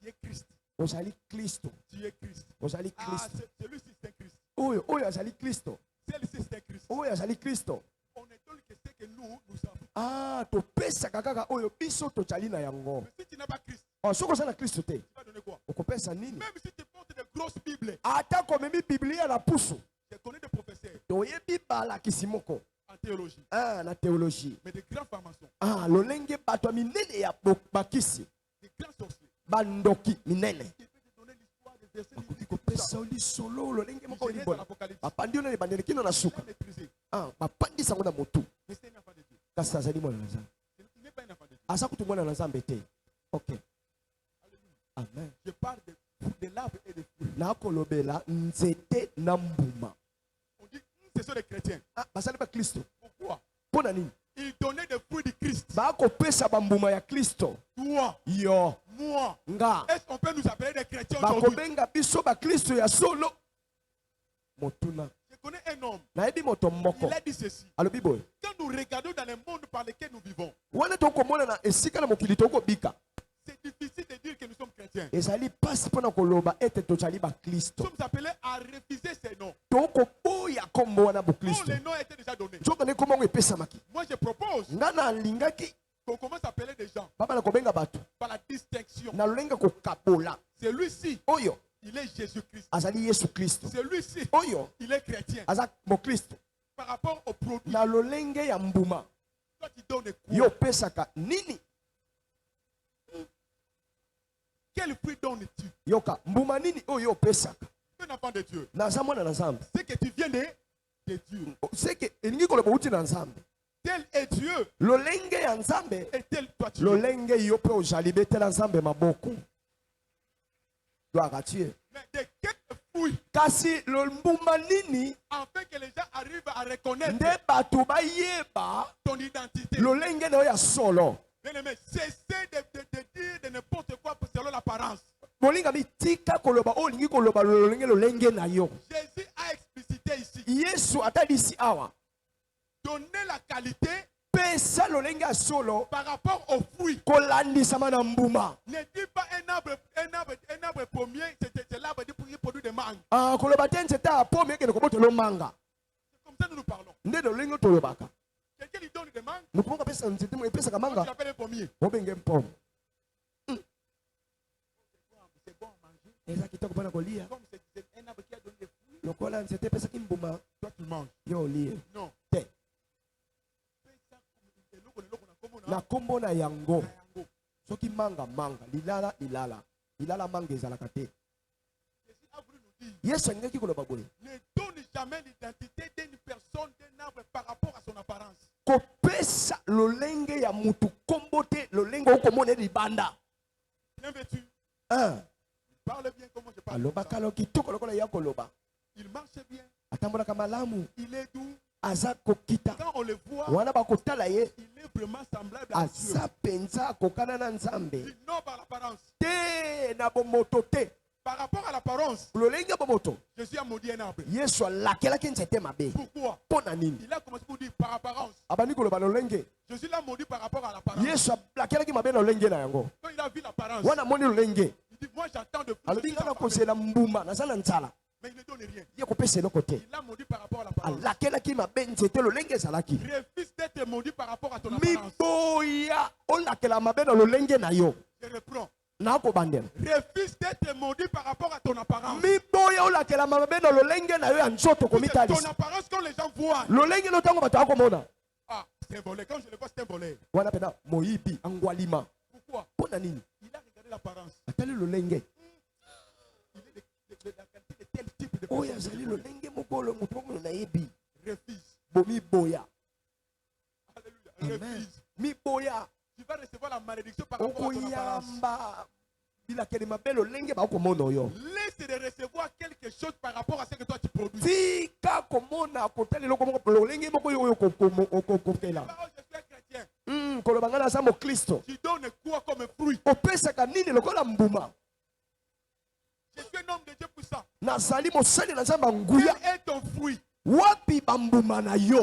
Tu es Christ. ozali kristo Tu es Christ. ozali Ah, kristo celui-ci c'est un Christ. oyo azali kristo Celle-ci c'est un Christ. oyo azali kristo On est donné que c'est que nous savons. topesaka kaka oyo biso tozali na yango Mais si tu n'as pas Christ, soki oza na kristo te tu vas donner quoi? okopesa nini Même si tu portes des grosses Bibles, ata komemi biblia na pusu je connais des professeurs toyebi balakisi moko en théologie, na théologie mais des grands francs-maçons, lolenge bato ya minene ya bakisi des grands sorciers. bandoki minene Il peut te donner l'histoire des versets bakoki bibliques, tout ça. kopesa yo lisolo lolenge moko Genèse à libona l'Apocalypse. bapandi yo na libandeli kino na Il suka a maîtrisé. bapandisi yango na motu Mais c'est un enfant de Dieu. kasi azali mwana na nzambe Il n'est pas un enfant de Dieu. aza kutu mwana na nzambe te ok Alléluia. amen Je parle de l'arbre et des fruits. nakolobela nzete na mbuma On dit, ce sont des chrétiens. basali bakristo Pourquoi? mpo na nini Ils donnaient des fruits de Christ. bakopesa bambuma ya kristo Toi, yo moi. nga Est-ce qu'on peut nous appeler des chrétiens aujourd'hui? bakobenga biso bakristo ya solo motuna Je connais un homme. nayebi moto moko Il a dit ceci. alobi boye Quand nous regardons dans le monde par lequel nous vivons, wana tokomona na esika na mokili tokobika c'est difficile de dire que nous sommes chrétiens. ezali mpasi mpona koloba ete tozali Nous bakristo sommes appelés à refuser ces noms. tokoboya kombo wana Oh, bokristo les noms étaient déjà donnés. nzoka nde kombo yango epesamaki Moi, je propose nga nalingaki qu'on commence à appeler des gens babala kobenga bato par la distinction. na lolenga kokabola Celui-ci, oyo il est Jésus-Christ. azali yesu kristo Celui-ci, oyo il est chrétien. aza mokristo Par rapport au produit, na lolenge ya mbuma toi tu donnes quoi? yo opesaka nini Quel fruit donnes-tu? yoka mbuma nini oyo opesaka Un enfant de Dieu. naza mwana na nzambe C'est que tu viens de Dieu. seke elingi koloba uti na nzambe Tel est Dieu lolenge ya nzambe et tel toi tu es. lolenge yo mpe ozali betela nzambe maboko gloire à Dieu Mais de quel fruit, kasi mbuma nini afin que les gens arrivent à reconnaître nde bato bayeba ton identité? lolenge na yo ya solo Bien-aimé, cessez de dire de n'importe quoi selon l'apparence. molingami tika koloba oyo olingi koloba lolenge na yo Jésus a explicité ici. yesu atalisi awa Donner la qualité pesa lolenge ya solo par rapport aux fruits. kolandisama na mbuma Ne dis pas un arbre pommier, c'est l'arbre qui produit des mangues. koloba te nzete ya pome ekende kobotela manga C'est comme ça que nous parlons. nde lolenge tolobaka Quelqu'un lui donne des mangues, moto moko apesa nzete epesaka tu manga l'appelles un pommier. obenge mpome C'est bon à manger. eza kitoko mpona kolia Comme c'est un arbre qui a donné des fruits, lokola nzete epesaki mbuma toi tu manges. yo olie Non. te Fais ça comme na kombo na yango yango. soki manga lilala manga ezalaka te Jésus a voulu nous dire, yesu alingaki koloba boye ne donne jamais l'identité d'une personne, d'un arbre par rapport à son apparence. kopesa lolenge ya mutu kombo te lolenge okomona libanda Bien vêtu, il il parle bien comme je parle. alobaka lo kitoko lokola ya koloba Il marche bien, atambolaka malamu il est doux. aza kokita Quand on le voit, wana bakotala ye il est vraiment semblable à Dieu. aza penza akokana na nzambe Il non par l'apparence. te na bomoto te Par rapport à l'apparence, lolenge ya bomoto Jésus a maudit un arbre. yesu alakelaki nzete mabe Pourquoi? mpo na nini Il a commencé pour dire par apparence. abandi koloba lolenge Jésus l'a maudit par rapport à l'apparence. yesu alakelaki mabe na lolenge na yango Quand il a vu l'apparence, wana moni lolenge il dit, moi j'attends de plus. alobi Je suis nga na affamé. kozela mbuma naza na nzala Mais il ne donne rien. ye kopesa eloko te Il l'a maudit par rapport à l'apparence. alakelaki mabe nzete lolenge ezalaki Refuse d'être maudit par rapport à ton apparence. miboya olakela mabe na lolenge na yo Je reprends. nakobandela Refuse d'être maudit par rapport à ton apparence. miboya olakela mabe na lolenge na yo ya nzoto Ton komitalisa apparence quand les gens voient. lolenge no ntango bato akomona Ah, c'est un voleur. Quand je le vois, c'est un voleur. wana pena moyibi angwalima Pourquoi? mpo na nini Il a regardé l'apparence. atali lolenge Il est de la qualité de tel type de oyo personne. azali lolenge moko oyo moto moko nayebi Refuse. bomiboya Alléluia. Refuse. miboya Tu vas recevoir la malédiction par rapport à ton apparence. okoyamba bilakeli mabe lolenge bakomona oyo Laisse de recevoir quelque chose par rapport à ce que toi tu produis. tika komona kotala eloko moko lolenge moko oyo okokela Oh, je suis un chrétien. koloba ngai naza mokristo Tu donnes quoi comme fruit? opesaka nini lokola mbuma Je suis un homme de Dieu puissant. nazali mosali na nzambe Quel nguya est ton fruit? wapi bambuma na yo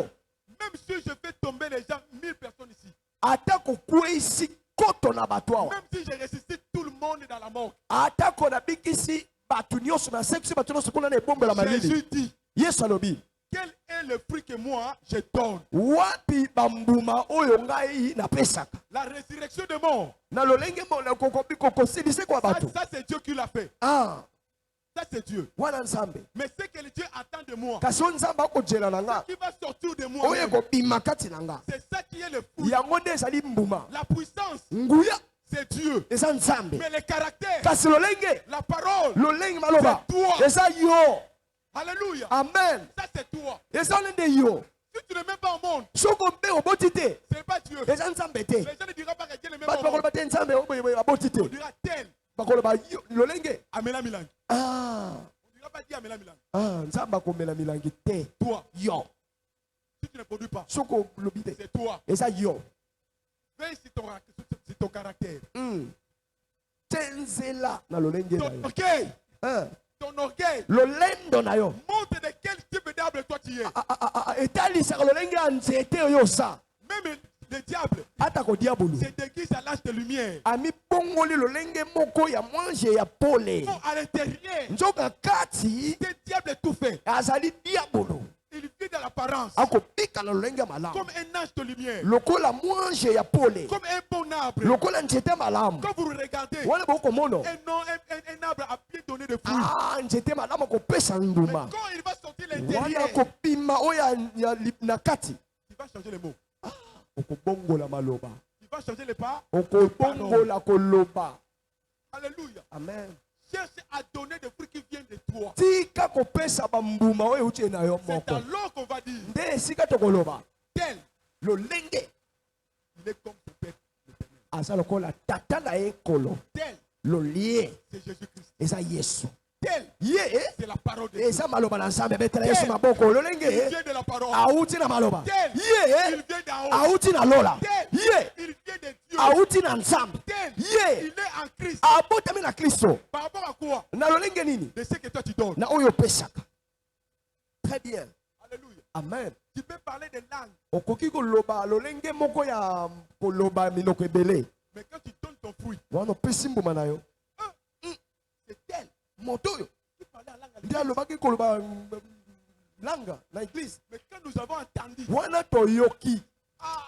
Même si je fais tomber les gens, 1000 personnes ici. ata kokweyisi koto na bato awa Même si je ressuscite tout le monde dans la mort. ata konabikisi bato nyonso na sekisi bato nyonso kuna na ebombela malili Jésus dit, yesu alobi quel est le fruit que moi je donne? wapi bambuma oyo ngai napesaka La résurrection des morts. na lolenge kokosilise kwa bato Ça c'est Dieu qui l'a fait. ah Ça c'est Dieu. wana nzambe Mais ce que le Dieu attend de moi, kasi oyo nzambe akojela na nga qui va sortir de moi, oyo ekobima kati na nga c'est ça qui est le fruit. yango nde ezali mbuma La puissance, nguya c'est Dieu. eza nzambe Mais le caractère, kasi lolenge la parole, lolenge maloba c'est toi. eza yo Alléluia. amen Ça c'est toi. eza nde yo Si tu ne mets pas au monde, soki ombe oboti te ce n'est pas Dieu. eza nzambe te Les gens ne diront pas que Dieu ne met pas bato au monde. bakoloba te nzambe oboye aboti On te dira tel. bakoloba lolenge Amela Milan. ah On ne dira pas Dieu Amela Milan. nzambe akomela milangi te Toi. yo Si tu ne produis pas, soki olobi te c'est toi. eza yo Veille sur ton caractère. te nzela na lolenge na Ton yo orgueil. Ah. Ton orgueil. lolendo na yo Montre de quel type d'arbre toi tu es. etalisaka lolenge ya nzete oyo oza Même le diable ata kodiabolu se déguise à l'âge de lumière. amibongoli lolenge moko ya mwange ya pole Non, à l'intérieur, nzoka kati ce diable tout fait. azali diabolo Il vit dans l'apparence akobika na lolenge ya malamu comme un ange de lumière, lokola mwange ya pole comme un bon arbre. lokola nzete malamu Quand vous regardez, wana bokomono un arbre a bien donné des fruits. nzete malamu akopesa Mais mbuma quand il va sortir wana l'intérieur, kopima oyo na kati il va changer les mots. okobongola maloba Il va changer les pas. okobongola koloba Alléluia. amen Cherche à donner des fruits qui viennent de toi. tika kopesa bambuma oyo euti na yo C'est moko alors qu'on va dire, nde esika tokoloba tel, lolenge il est comme son père, l'Éternel. aza lokola tata na ye kolo Tel, lolie c'est Jésus-Christ. eza yesu Tel, ye c'est la parole de Dieu. eza maloba na nzambe betela yesu maboko Il lolenge vient de la parole. auti na maloba Tel, ye il vient d'en haut. auti na lola Tel, ye il vient de Dieu. auti na nzambe Tel, ye il est en Christ. abotami na kristo Par rapport à quoi? na lolenge nini De ce que toi tu donnes. na oyo opesaka très bien Alléluia. amen Tu peux parler des langues, okoki koloba lolenge moko ya koloba minoko ebele mais quand tu donnes ton fruit, wana opesi mbuma na yo c'est tel. moto oyo Tu parlais en langue. nde alobaki koloba langa na eglise Mais quand nous avons entendu, wana toyoki ah,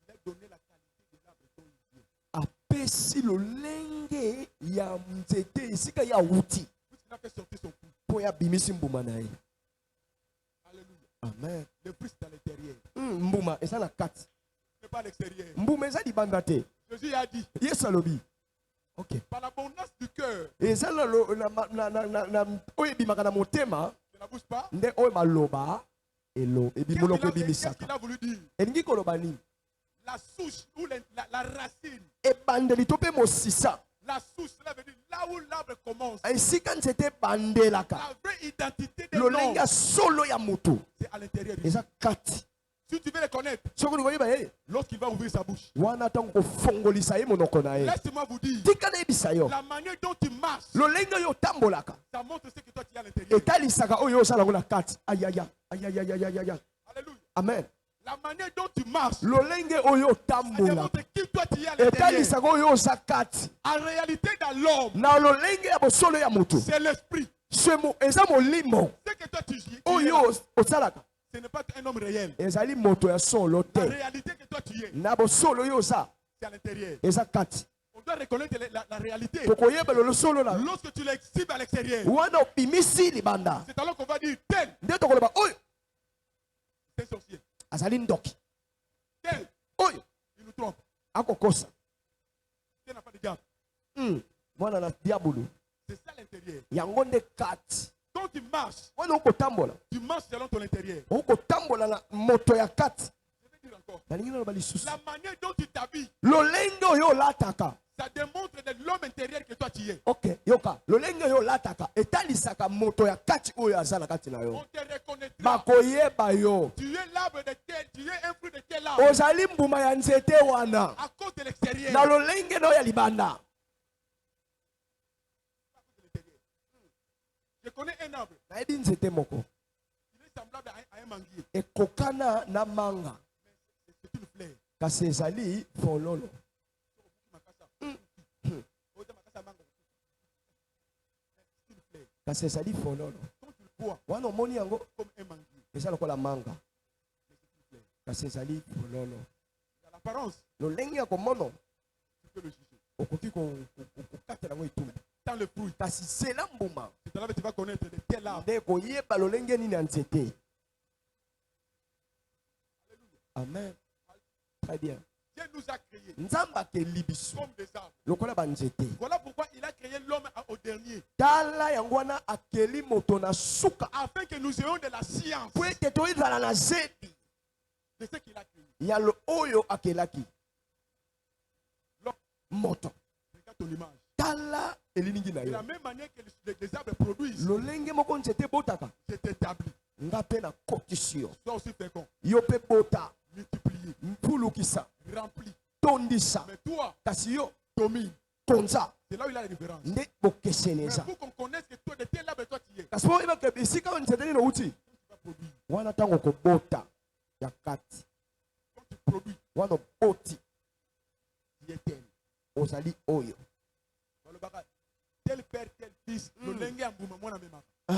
il a donné la qualité de l'arbre dont il vient. apesi lolenge ya nzete esika ya wuti Puisqu'il a fait sortir son fruit. mpo ya bimisi mbuma na ye Alléluia. amen Le fruit c'est à l'intérieur, mbuma eza na kati ce n'est pas à l'extérieur. mbuma eza libanda te Jésus a dit, yesu alobi ok par l'abondance du cœur, eza oyo ebimaka na motema de la bouche pas. nde oyo maloba ebimoloko Qu'est-ce qu'il ebimisaka a voulu dire? elingi koloba nini La souche ou la racine. ebandeli to mpe mosisa La souche, cela veut dire là où l'arbre commence. esika nzete ebandelaka La vraie identité de lolenge l'homme, ya solo ya motu c'est à l'intérieur. ici. eza kati Si tu veux le connaître, soki olingi koyeba ye lorsqu'il va ouvrir sa bouche, wana ntango kofongolisa ye monoko na ye laisse-moi vous dire, tika nayebisa yo la manière dont tu marches, lolenge oyo otambolaka ça montre ce que toi tu as à l'intérieur. etalisaka oyo osala yango na kati ayaya ayayayayaya Alléluia. amen La manière dont tu marches, lolenge oyo ça otambolaka démontre qui toi tu es à l'intérieur. etalisaka oyo oza kati En réalité, dans l'homme, na lolenge ya bosolo ya motu c'est l'esprit. eza molimo Ce que toi tu es là, oyo osalaka ce n'est pas un homme réel. ezali moto ya solo La te réalité que toi tu es, na bosolo yo oza c'est à l'intérieur. eza kati On doit reconnaître la réalité. tokoyeba lelo solo na Lorsque tu l'exhibes à l'extérieur, wana obimisi libanda c'est alors qu'on va dire tel, nde tokoloba oyo c'est un sorcier. azali ndoki Tel, oyo il nous trompe. akokosa Tel n'a pas de garde. mwana na diabolo C'est ça l'intérieur. yango nde kati Quand tu marches wana marches selon ton intérieur. okotambola na moto ya kati Je vais dire encore. nalingi naloba lisusu La manière dont tu t'habilles, lolenge oyo olataka ça démontre de l'homme intérieur que toi tu es. ok yoka lolenge oyo olataka etalisaka moto ya kati oyo aza na kati na yo On te reconnaîtra. bakoyeba yo Tu es l'arbre de tel, tu es un fruit de tel arbre. ozali mbuma ya nzete wana À cause de l'extérieur. na lolenge na oyo ya libanda Je connais un arbre. nayebi nzete moko Il est semblable à un manguier. ekokana na manga C'est une fleur. kasi ezali fololo C'est une fleur. kasi ezali fololo Quand tu le vois wana omoni yango comme un manguier, eza lokola manga c'est une fleur. kasi ezali fololo Dans l'apparence, lolenge ya komona tu peux le juger. okoki kokatela yango etumbu Dans le fruit, kasi zela mbuma c'est là que tu vas connaître de tel arbre. nde koyeba lolenge nini ya nzete amen très bien Dieu nous a créés nzambe akeli biso comme des arbres. lokola banzete Voilà pourquoi il a créé l'homme au dernier. tala yango wana akeli moto na suka Afin que nous ayons de la science po ete toyizala na zedi de ce qu'il a créé. ya oyo akelaki L'homme, moto regarde ton image. tala elilingi na De la yo même manière que les arbres produisent, lolenge moko nzete ebotaka c'est établi. nga mpe na kotisi yo Sois aussi fécond, yo mpe bota multiplié, mpulukisa rempli. tondisa Mais toi, kasi yo domine. konza C'est là où il a la différence. nde bokeseni Mais eza pour qu'on connaisse que toi, de tel arbre, toi tu es, kasi po oyebaka esika oyo nzete nini outi tu vas produire. wana ntango kobota ya kati Quand tu produis, wana oboti tu es tel. ozali oyo Dans le bagage, tel père, tel fils, le lengue en boum, moi, même. ah,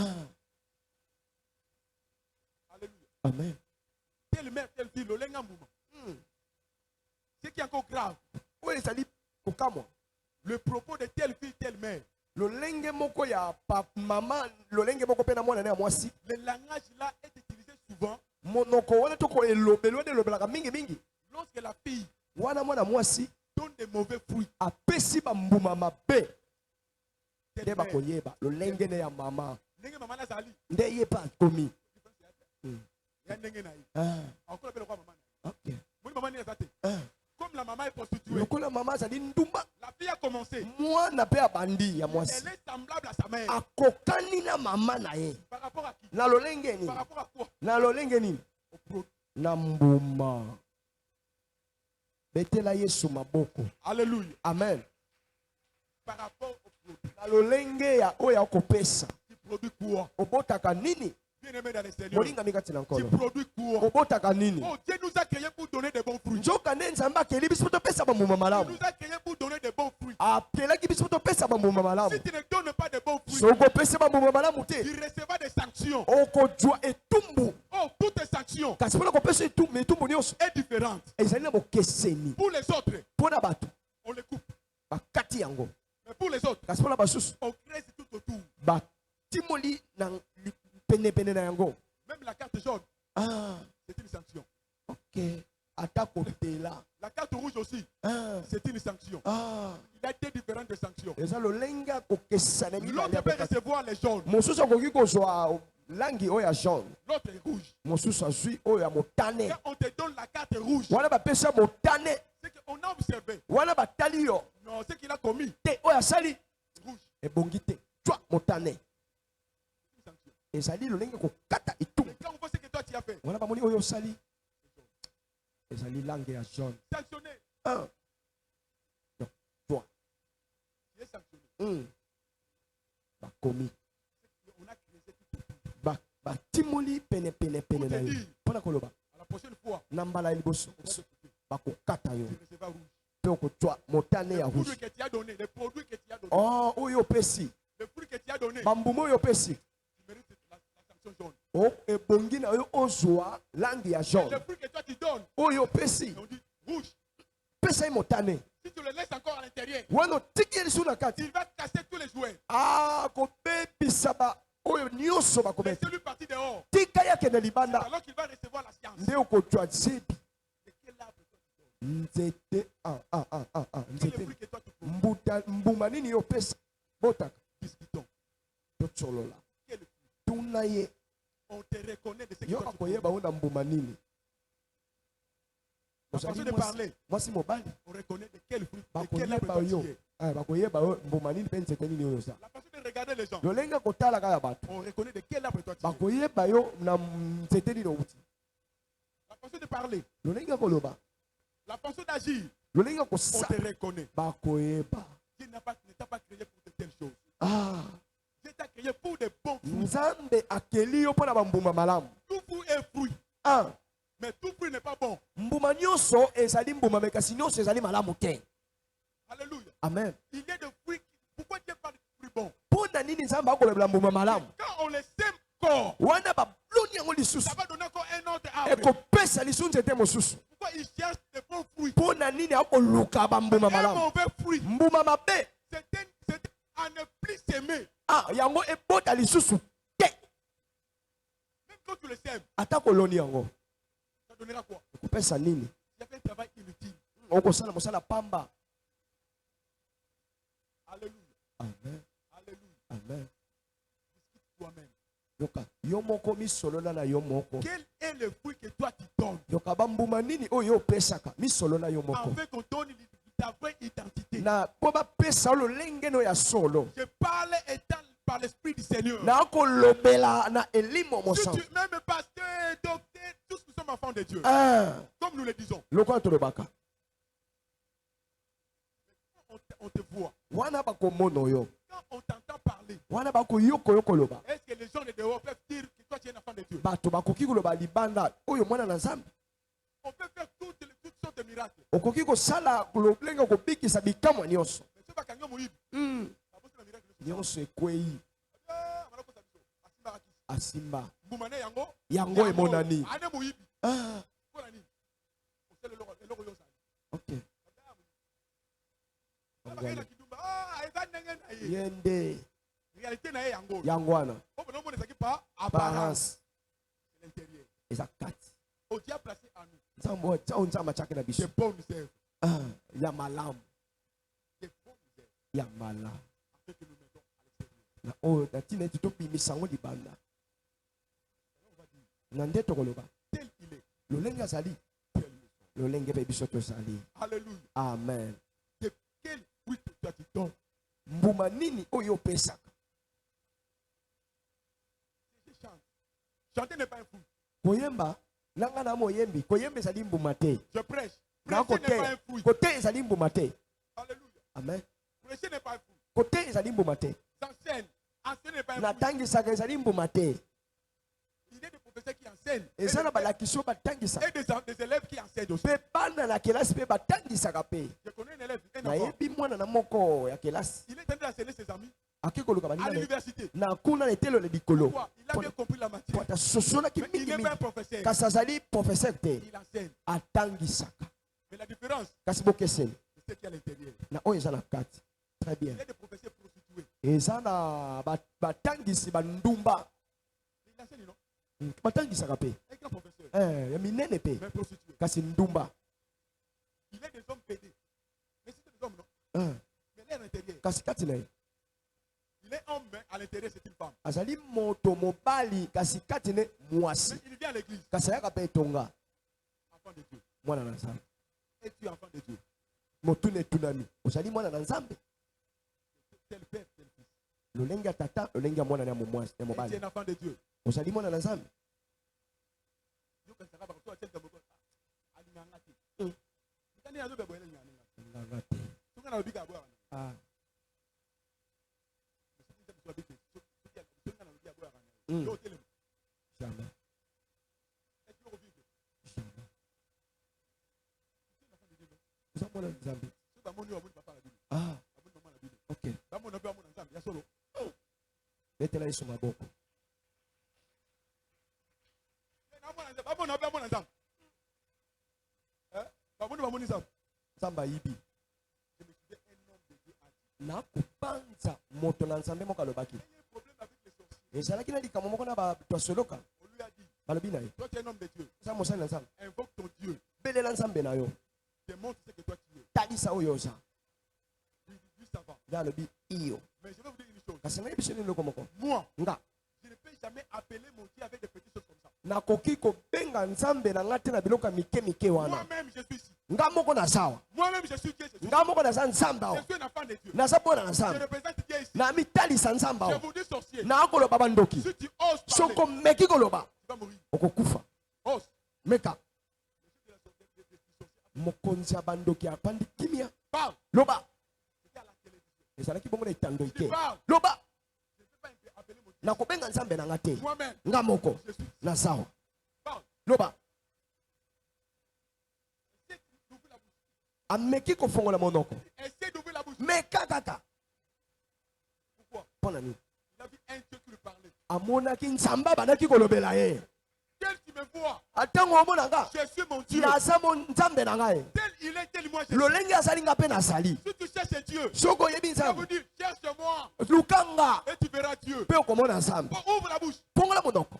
Alléluia. amen Tel mère, tel fils, le lengue en boum. Ce qui est encore grave, oyo ezali kokamwa le propos de telle fille, telle mère, lolenge moko ya mama lolenge moko mpe na mwana ne ya mwasi le langage là est utilisé souvent monoko wana toko elobeli wana elobelaka mingimingi lorsque la fille wana mwana mwasi donne des mauvais fruits. apesi bambuma mabe Telle nde mère, bakoyeba lolenge ne ya mama ndenge maman nazali, nde ye mpe akomi ya ndenge na ye. ah, Encore appelle quoi maman? ok. Moi maman ni azate. Ah, Comme la maman est prostituée, lokola mama azali ndumba la fille a commencé. mwana mpe abandi ya mwasi Elle est semblable à sa mère. akokani na mama na ye Par rapport à qui? na lolenge nini Par rapport à quoi? na lolenge nini Au produit. na mbuma betela yesu maboko Alléluia. amen Par rapport au produit. na lolenge ya oyo akopesa Tu produis quoi? obotaka nini Bien-aimé dans le Seigneur. molingami kati na Tu nkolo produis quoi? obotaka nini Oh, Dieu nous a créés pour donner des bons fruits. nzoka nde nzambe akeli biso topesa bambuma Il malamu nous a créés pour donner des bons fruits. apelaki biso topesa bambuma malamu Si tu ne donnes pas de bons fruits, soki opesi bambuma malamu te tu recevras des sanctions. okozwa etumbu Oh, toutes les sanctions kasi mpona kopesa etumbu nyonso est différente. ezali na bokeseni Pour les autres, mpona bato on les coupe. bakati yango Mais pour les autres, kasi mpona basusu on crée tout autour. batimoli na penepene na yango Même la carte jaune, ah, c'est une sanction. ok ata kotela La carte rouge aussi, ah, c'est une sanction. ah. Il y a deux différentes sanctions. eza lolenge akokesana L'autre peut recevoir les jaunes. mosusu akoki kozwa langi oyo ya jaune L'autre est rouge. mosusu azwi oyo ya motane Quand on te donne la carte rouge, wana bapesa motane c'est qu'on a observé. wana batali yo Non, ce qu'il a commis, te oyo asali rouge, ebongi te twa motane c'est une sanction. ezali lolenge kokata etumbu Et quand on voit ce que toi tu as fait, wana bamoni oyo osali ezali langi ya jaune sanctionné, un donc toi tu es sanctionné. bakomi On a créé tout autour. batimoli pene na yo mpona koloba À la prochaine fois, na mbala ya liboso on va te couper. bakokata yo Tu recevras rouge. mpe okozwa motane ya Les rouge fruits que tu as donné, les produits que tu as donnés, oh oyo opesi les fruits que tu as donnés, bambuma oyo opesi tu mérites la sanction jaune. ebongi na yo ozwa langi ya Et jaune les fruits que toi tu donnes, oyo opesi on dit rouge. pesa ye motane Si tu le laisses encore à l'intérieur, wana otiki ye lisu na kati il va casser tous les jouets. akobebisa oyo nyonso bakobeta Laissez-lui partir dehors. tika ye akende C'est libanda alors qu'il va recevoir la science. nde okozwa zebi De quel arbre toi tu donnes? nzete Quel est nzete le fruit que toi tu prends? mbuma nini yo opesa botaka Discutons. totsolola Quel fruit? tuna ye On te reconnaît de ce que yo toi tu bakoyeba prends. o na mbuma nini La façon de parler, mwasi mobali on reconnaît de quel fruit, de quel arbre bakoyeba toi yo tu es. bakoyeba yo mbuma nini mpe nzete nini oyo oza La façon de regarder les gens, lolenge kotala kaka bato on reconnaît de quel arbre toi tu es. bakoyeba yo na nzete nini outi La façon de parler, lolenge koloba la façon d'agir, lolenge on te kosala reconnaît. bakoyeba Dieu ne t'a pas créé pour de telles choses. ah Dieu t'a créé pour des bons fruits. nzambe akeli yo mpo na bambuma malamu Tout fruit est fruit, mais tout fruit n'est pas bon. mbuma nyonso ezali mbuma me kasi nyonso ezali malamu te Alléluia. amen Il y a des fruits. Pourquoi Dieu parle de fruits bons? mpo na nini nzambe akolobela mbuma malamu Quand on les sème corps, wana baloni yango lisusu ça va donner encore un autre arbre. ekopesa lisu nzete mosusu Pourquoi il cherche des bons fruits? mpo na nini akoluka bambuma Un malamu mauvais fruit, mbuma mabe c'est à ne plus s'aimer. yango ebota lisusu te Même quand tu le sèmes, ata koloni yango ça donnera quoi? ekopesa nini Il y a fait un travail inutile. okosala mosala pamba Alléluia. amen Alléluia. amen Discute toi-même. yoka yo moko misolola na yo moko Quel est le fruit que toi tu donnes? yoka bambuma nini oyo opesaka misolola yo moko Afin qu'on donne ta vraie identité. na mpo bapesa yo lolenge no ya solo Je parle étant par l'Esprit du Seigneur. nakolobela na elimo Si mosantu tu, même pasteur, docteur, tous nous sommes enfants de Dieu. Comme nous le disons. lokola tolobaka On te voit. wana bakomona yo Quand on t'entend parler, wana bakoyoka yo koloba est-ce que les gens de dehors peuvent dire que toi tu es un enfant de Dieu? bato bakoki koloba libanda oyo mwana na nzambe On peut faire toutes sortes de miracles. okoki kosala lolenge kobikisa bikamwa nyonso Mais ce n'est pas moïbe. nyonso ekwei asimba yango emonani ok ye nde yango wana apparence eza kati nzambe oyo nzambe atiaki na biso ya malamu ya malamu na oyo na ntina eti tobimisa yango libanda na nde tokoloba lolenge azali lolenge mpe biso tozali amen mbuma nini oyo opesaka koyemba nanga na moyembi koyemba ezali mbuma te na kote ezali mbuma te amen kote ezali mbuma te natangisaka ezali mbuma te eza na balakisi oyo batangisaka mpe bana na kelasi mpe batangisaka mpe nayebi mwana na moko ya kelasi ake koluka banina na kuna na etelelo likolo po ata sosolaki mingimingi kasi azali professeur te atangisaka kasi bokeseni na oyo eza na kati très bien eza na batangisi bandumba batangisaka mpe ya minene mpe kasi ndumba kasi kati na ye azali moto mobali kasi kati ne mwasi kasi ayaka mpe etonga mwana na nzambe motuna etunami ozali mwana na nzambe lolenge ya tata lolenge ya mwana na mobali ozali mwana na nzambe jamais oza mwana nzambe ok betela yesu maboko Nzambe ibi. Na kupanza moto na nzambe moko alobaki. Ezalaki na likambo moko na bato soloka. Balobi na ye. Toi tu es un homme de Dieu. Invoque ton Dieu. Belela nzambe na yo. Démontre ce que toi tu es. Talisa oyo oza. Lui ça va. Yalobi iyo. Mais je vais vous dire une chose. Kasi na yebiseni loko moko. Moi, nga je ne peux jamais appeler mon Dieu avec des petites choses comme ça. nakoki kobenga nzambe na nga te na biloko mike mike wana. Moi-même je suis ici. Nga moko na sawa. Moi-même je suis Dieu. Nga moko na za nzambe Je awa. suis un enfant de Dieu. Naza bona na Je nzambe. représente Dieu ici. Na mitalisa nzambe Je awa. vous dis sorcier. Na koloba bandoki. Si tu oses parler, Soko meki koloba. tu vas mourir. Okokufa. Ose. Meka. Mokonzi ya bandoki apandi kimia. Parle. Loba. C'était à la télévision. Ezalaki bongo na itando Tu ike. parles. Loba. Je ne peux pas appeler mon Dieu. Na kobenga nzambe na nga te. Moi-même, Nga moko. je suis. Na sawa. Parle. Loba. Essaie d'ouvrir la bouche. Ameki kofongola monoko. Essaie d'ouvrir la bouche. Meka kaka. Pourquoi? Pona nini? Il a vu un Dieu qui lui parlait. Amonaki nzamba banaki kolobela ye. Tel tu me vois, Atango omona nga. je suis mon Dieu. Naza mo nzambe na nga ye. Tel il est, tel moi je suis. Lolenge azali nga pe nasali. Si tu cherches Dieu, Soko oyebi je vous nzambe. dis, cherche-moi Lukanga. et tu verras Dieu. Pe okomona nzambe. Bon, ouvre la bouche. Pongola monoko.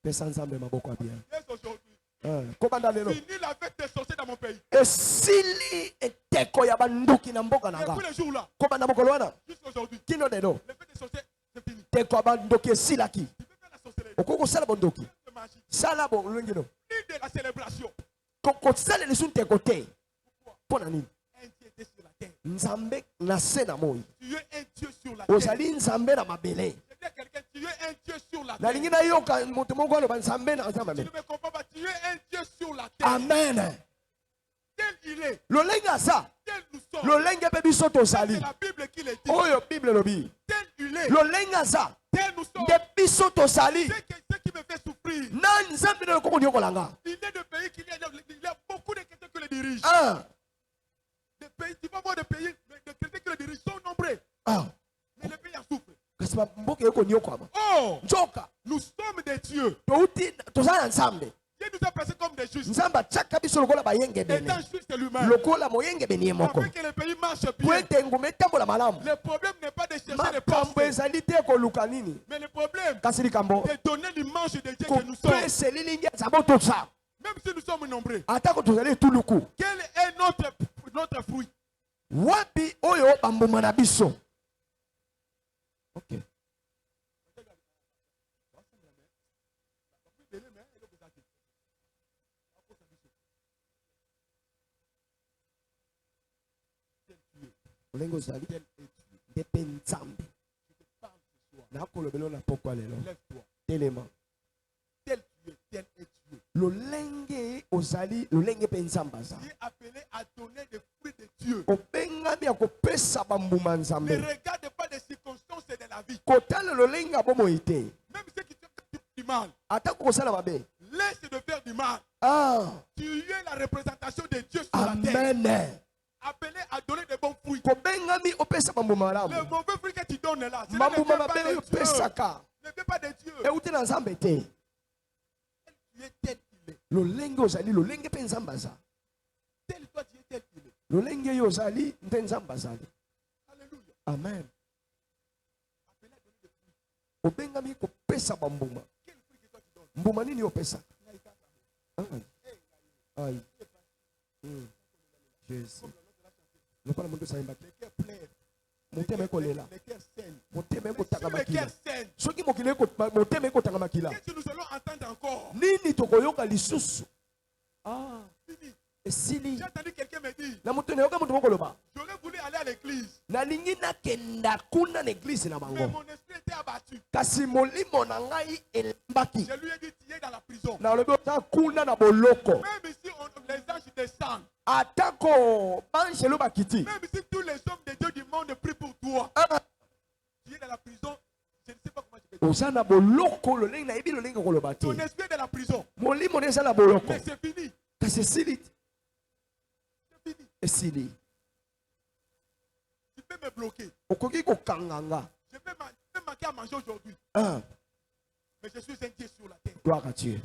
Pesa nzambe maboko ya bien. Dès aujourd'hui, Kobanda lelo. fini la fête des sorciers dans mon pays. Esili eteko ya banduki na mboka na nga. Depuis les jours là, Kobanda mokolo wana. jusqu'aujourd'hui, Kino lelo. les fêtes des sorciers, c'est fini. Teko ya banduki esilaki. Tu peux faire la sorcellerie, Okoko kosala bondoki. de magie, Sala bolengino. ni de la célébration. Kosala lisu nteko te. Pona nini? Un Dieu était sur la terre. Nzambe na se na moi. Tu es un Dieu sur la terre. Ozali nzambe na mabele. Je dis à quelqu'un, tu es un Dieu sur la terre. Nalingi nayoka moto moko aloba nzambe na nzambe. Tu ne me comprends pas, tu es un Dieu sur la terre. Amen. Tel il est, Lolenge asa. tel nous sommes. Lolenge pe biso C'est tozali. la Bible qui le dit. Oyo Bible lobi. Tel il est, Lolenge asa. tel nous sommes. De biso tozali. Ce qui me fait souffrir, Na nzambe na koko nyokola nga. il est de pays qu'il y a beaucoup de chrétiens qui le dirigent. Ah. Des pays, tu vas voir des pays, des chrétiens qui le dirigent sont nombreux. Ah. Mais le pays en souffre. Kasi mboka yoko nyokama. Oh, Njoka. nous sommes des dieux. Touti tozala nzambe. Dieu nous a placés comme des justes. Nzambe ataka biso lokola bayenge Étant bene. juste lui-même. Lokola moyenge bene ye moko. Afin que le pays marche Po bien. ete ngume etambola malamu. Le problème n'est pas de chercher les Makambo pensées. ezali te koluka nini. Mais le problème, Kasi likambo. c'est de donner l'image de Dieu que nous sommes. Kopesa elilingi ya nzambe toza. Même si nous sommes nombreux. Atako tozali tuluku. Quel est notre fruit? Wapi oyo bambuma na biso. Ok. Olengo zali depe nzambe. Nakolobelo na pokwa lelo. Lève-toi. Telema. Tel tu es, tel est Dieu. Lolenge ozali lolenge pe nzambe aza. Tu es appelé à donner des fruits de Dieu. Obengami ya kopesa bambuma Ne nzambe. regarde pas les circonstances de la vie. Kotala lolenge abo moite. Même ceux qui te font du mal, Atako kosala mabe. laisse de faire du mal. Ah. Tu es la représentation de Dieu sur la terre. Amen. Appelé à donner des bons fruits. Kobengami opesa bambuma Le malamu. mauvais fruit que tu donnes là, ce Bambuma n'est pas mabe de Dieu. opesaka. Ne vient pas de Dieu. Euti na nzambe te. Tu es tel qu'il est. Lolenge ozali lolenge pe nzambe aza. Tel toi tu es tel qu'il est. Lolenge yo ozali nde nzambe azali. Alléluia. Amen. Appelé à donner des fruits. Obengami kopesa bambuma. Quel fruit que toi tu donnes? Mbuma nini opesa? Aïe. Jésus. Lokola muntu sayembaki. Les cœurs pleins. Motema ekolela. Les cœurs sains. Motema Sur ekotanga les makila. cœurs sains. Soki mokili motema ekotanga makila. Qu'est-ce que nous allons entendre encore? Nini tokoyoka lisusu? Ah. Fini. Esili. J'ai entendu quelqu'un me dire, Na moto nayoka moto mokoloba. j'aurais voulu aller à l'église, Nalingi nakenda kuna na église na mais bango. mon esprit était abattu. Kasi molimo na ngai elembaki. Je lui ai dit, tu es dans la prison. Na lobi oza kuna na boloko. Même ici, les anges descendent. Atako banjelo bakiti. Même si tous les hommes de Dieu du monde prient pour toi, Ah. tu es dans la prison, je ne sais pas comment je peux dire. Oza na boloko lolenge na yebi lolenge koloba te. Ton esprit est dans la prison. Molimo neza na boloko. Mais c'est fini. Kasi esili. C'est fini. Esili. Tu peux me bloquer. Okoki kokanganga. Je peux manquer à manger aujourd'hui. Ah. Mais je suis un Dieu sur la terre. Gloire à Dieu.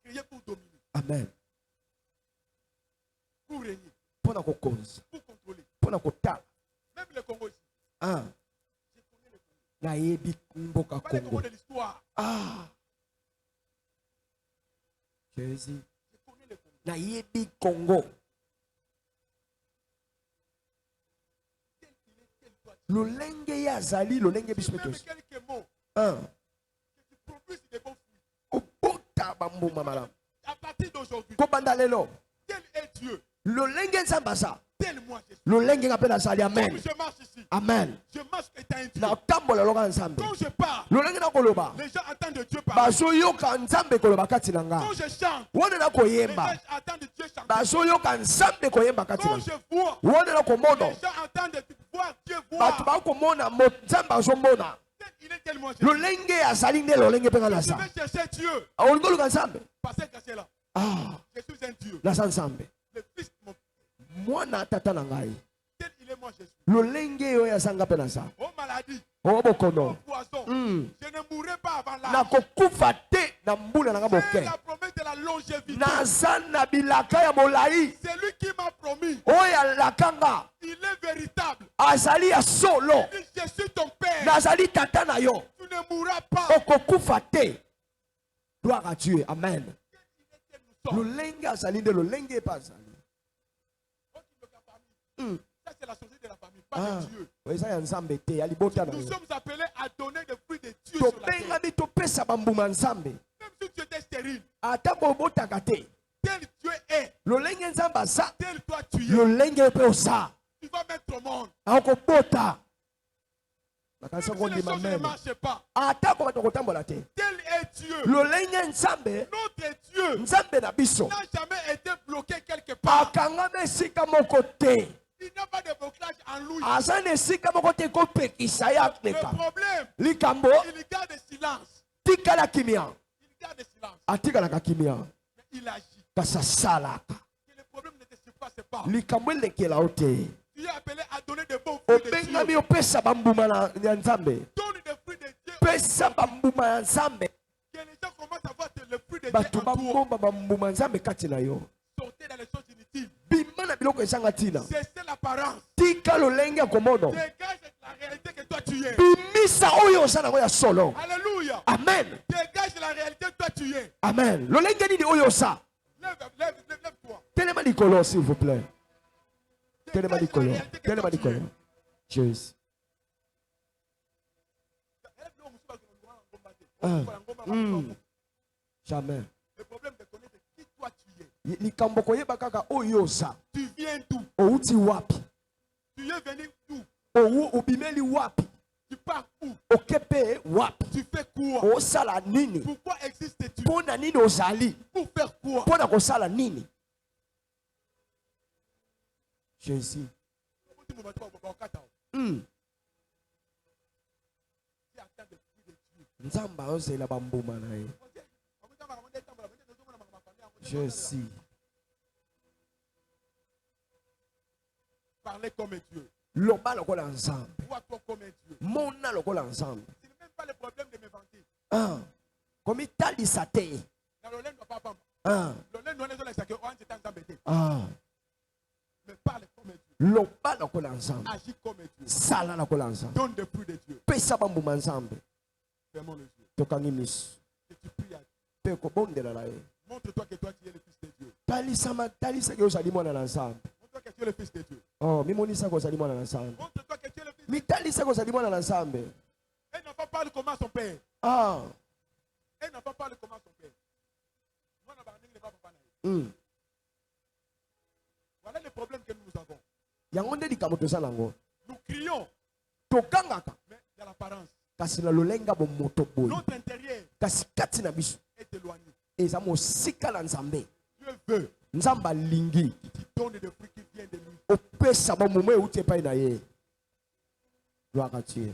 Créé pour dominer. Amen. Pour régner. Pour nous contrôler. Pour contrôler. Pour nous contrôler. Même le Congo ici. Ah. Je connais le Congo. Nayebi mboka Pas le Congo. Congo de l'histoire. Ah. Jésus. Je connais le Congo. Nayebi Congo. Lolenge ya zali lolenge biso Même petos. quelques mots. Ah. Que tu produises des bons fruits. Obota bambuma mala. À partir d'aujourd'hui. Ko bandale lo. Tel est Dieu. Lolenge nzamba sa. Tel moi je suis. Lolenge ngapela zali amen. Comme je marche ici. Amen. Je marche étant un Dieu. Na tambola loka nzambe. Quand je parle. Lolenge na koloba. Les gens entendent Dieu parler. Baso yoka nzambe koloba kati na nga. Quand je chante. Wone na Les koyemba. gens entendent Dieu chanter. Baso yoka nzambe koyemba kati na Quand nga. je vois. Wone na komono. Les gens entendent voir Dieu Bato voir. ba komona nzambe azomona. Il est tellement Dieu. Lolenge azali nde lolenge penga na Je sa. vais chercher Dieu. Olingo luka nzambe. Parce que c'est là. Ah. Je suis un Dieu. Na sa nzambe. Le fils de mon Mwana tata na ngai. tel il est moi je suis. Lolenge yo ya sanga pe na sa. Oh maladie. O Oh bokono. poison. Mm. Je ne mourrai pas avant Na l'âge. kokufa te na mbula na nga C'est boke. la promesse de la longévité. Naza na bilaka ya molai. C'est lui qui m'a promis. Oyo alakanga. Il est véritable. Azali ya solo. Il dit, je suis ton père. Nazali tata na yo. Tu ne mourras pas. Okokufa te. Gloire à Dieu. Amen. Nous sommes. Lolenge azali nde lolenge pa azali. Mm. Ça c'est la société de la famille, pas Ah. de Dieu. Eza ya nzambe te ya libota na Nous yo. sommes appelés à donner des fruits de Dieu sur la terre. Topengami topesa bambuma nzambe. Même si tu étais stérile, Ata bobotaka te. tel Dieu est, Lolenge nzambe aza. tel toi tu es. Lolenge mpe oza. Tu vas mettre au monde. Akobota. Même Nakanisa si les kondima choses ne meme. marchent pas, Ata kobato kotambola te. tel est Dieu. Lolenge nzambe. Notre Dieu Nzambe na biso. n'a jamais été bloqué quelque part. Akangama esika moko te. Il n'y a pas de blocage en lui. Aza na esika moko te kopekisa ya Le leka. problème, Likambo il garde silence. tikala kimia. Il garde silence. Atikalaka kimia. Mais il agit. Kasi asalaka. Que le problème ne te surpasse pas. Likambo elekela yo te. Tu es appelé à donner des bons fruits de Obengami Dieu. opesa bambuma ya nzambe. Donne des fruits de Dieu. Pesa bambuma ya nzambe. Que les gens commencent à voir le fruit de Dieu Bato en toi. bambomba bambuma ya nzambe kati na yo. Sortez dans les choses inutiles. Bima na biloko ezanga ntina. Cessez l'apparence. Tika lolenge ya komono. Dégage la réalité que toi tu es. Bimisa oyo oza nango ya solo. Alléluia. Amen. Dégage la réalité que toi tu es. Amen. Lolenge nini oyo oza. Lève-toi. Telema likolo s'il vous plaît. Telema Dégage la likolo. réalité que Telema toi tu es. likolo. Jésus. Jamais. Le problème de connaître qui toi tu es. Likambo koyeba kaka oyo oza. Tu viens d'où? Outi wapi. Tu es venu d'où? Obimeli wapi. Tu pars où? Okepe wapi. Tu fais quoi? Osala nini. Pourquoi existes-tu? Pona nini ozali. Pour faire quoi? Pona kosala nini. Jésus. Nzamba ozela bambuma na ye. Jésus. Parlez comme Dieu. Loba lokola nzambe. Vois-toi comme Dieu. Mona lokola nzambe. Ce n'est même pas le problème de m'inventer. Ah. Komi talisa te. Dans le lait, ne va pas. Ah. Le lait, non, les sacs, on est en embêté. Ah. Mais parle comme Dieu. Loba lokola nzambe. Agis comme Dieu. Sala lokola nzambe. Donne des fruits de Dieu. Pesa bambuma nzambe. Fermons les yeux. Tokangi miso. Que tu pries à Dieu. Pe kobondela na ye. Montre-toi que toi tu es le fils de Dieu. Talisa ke ozali mwana na nzambe. Montre-toi que tu es le fils de Dieu. Oh, mimonisa ko ozali mwana na nzambe. Montre-toi que tu es le fils de Dieu. Mitalisa ko ozali mwana na nzambe. Un enfant parle comment son père. Ah. Un enfant parle comment son père. Moi, je ne pas papa. Voilà le problème que nous avons. Yango nde likambo toza nango. Nous crions, Tokangaka. mais il y a l'apparence. Kasi na lolenga bomoto boye. Notre intérieur Kasi kati na biso. est éloigné. Eza mosika na nzambe. Dieu veut Nzambe alingi. qu'il donne des fruits qui viennent de lui. Opesa bamuma euti epai na ye. Gloire à Dieu.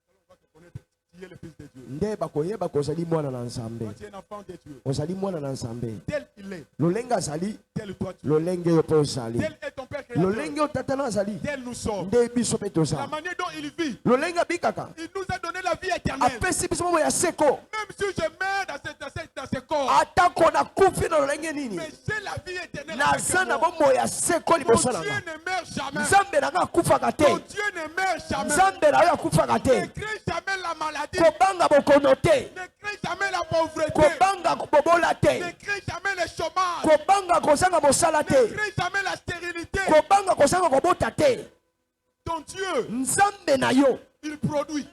On va te connaître. Tu es le fils de Dieu. Nde bakoyeba ko ozali mwana na nzambe. Toi, tu es un enfant de Dieu. Ozali mwana na nzambe. Tel il est. Lolenga azali. Tel toi tu es. Lolenge yo pe ozali. Tel est ton père Créateur. Tel nous sommes. La manière dont il vit. Il nous a donné la vie éternelle. Même si je meurs dans ce corps. Mais j'ai la vie éternelle. Mon Dieu ne meurt jamais. Mon Dieu ne meurt jamais. Ne crée jamais la maladie. Ne crée jamais la pauvreté. Ne crée jamais le chômage. Ne crée jamais la stérilité. Ton Dieu, il produit.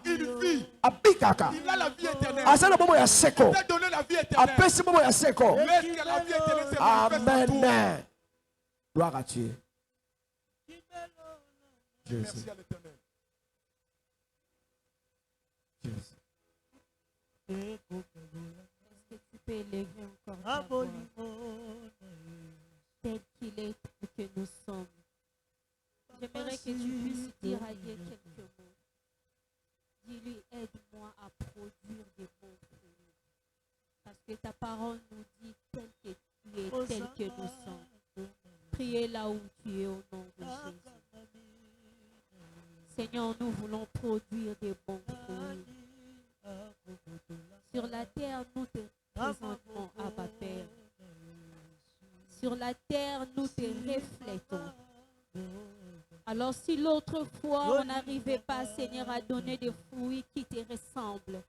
Il vit. Il a la vie éternelle. Il a donné la vie éternelle. Laisse que la vie éternelle se manifeste en toi. Gloire à Dieu. Merci à l'Éternel. Est-ce que tu peux élever encore ta voix? Tel qu'il est, que nous sommes. J'aimerais que tu puisses dire à Dieu quelques mots. Dis-lui, aide-moi à produire des bons fruits. Parce que ta parole nous dit tel que tu es, tel que nous sommes. Priez là où tu es au nom de Jésus. Seigneur, nous voulons produire des bons fruits. Sur la terre, nous te présentons, Abba Père. Sur la terre, nous te reflétons. Alors si l'autre fois, on n'arrivait pas, Seigneur, à donner des fruits qui te ressemblent,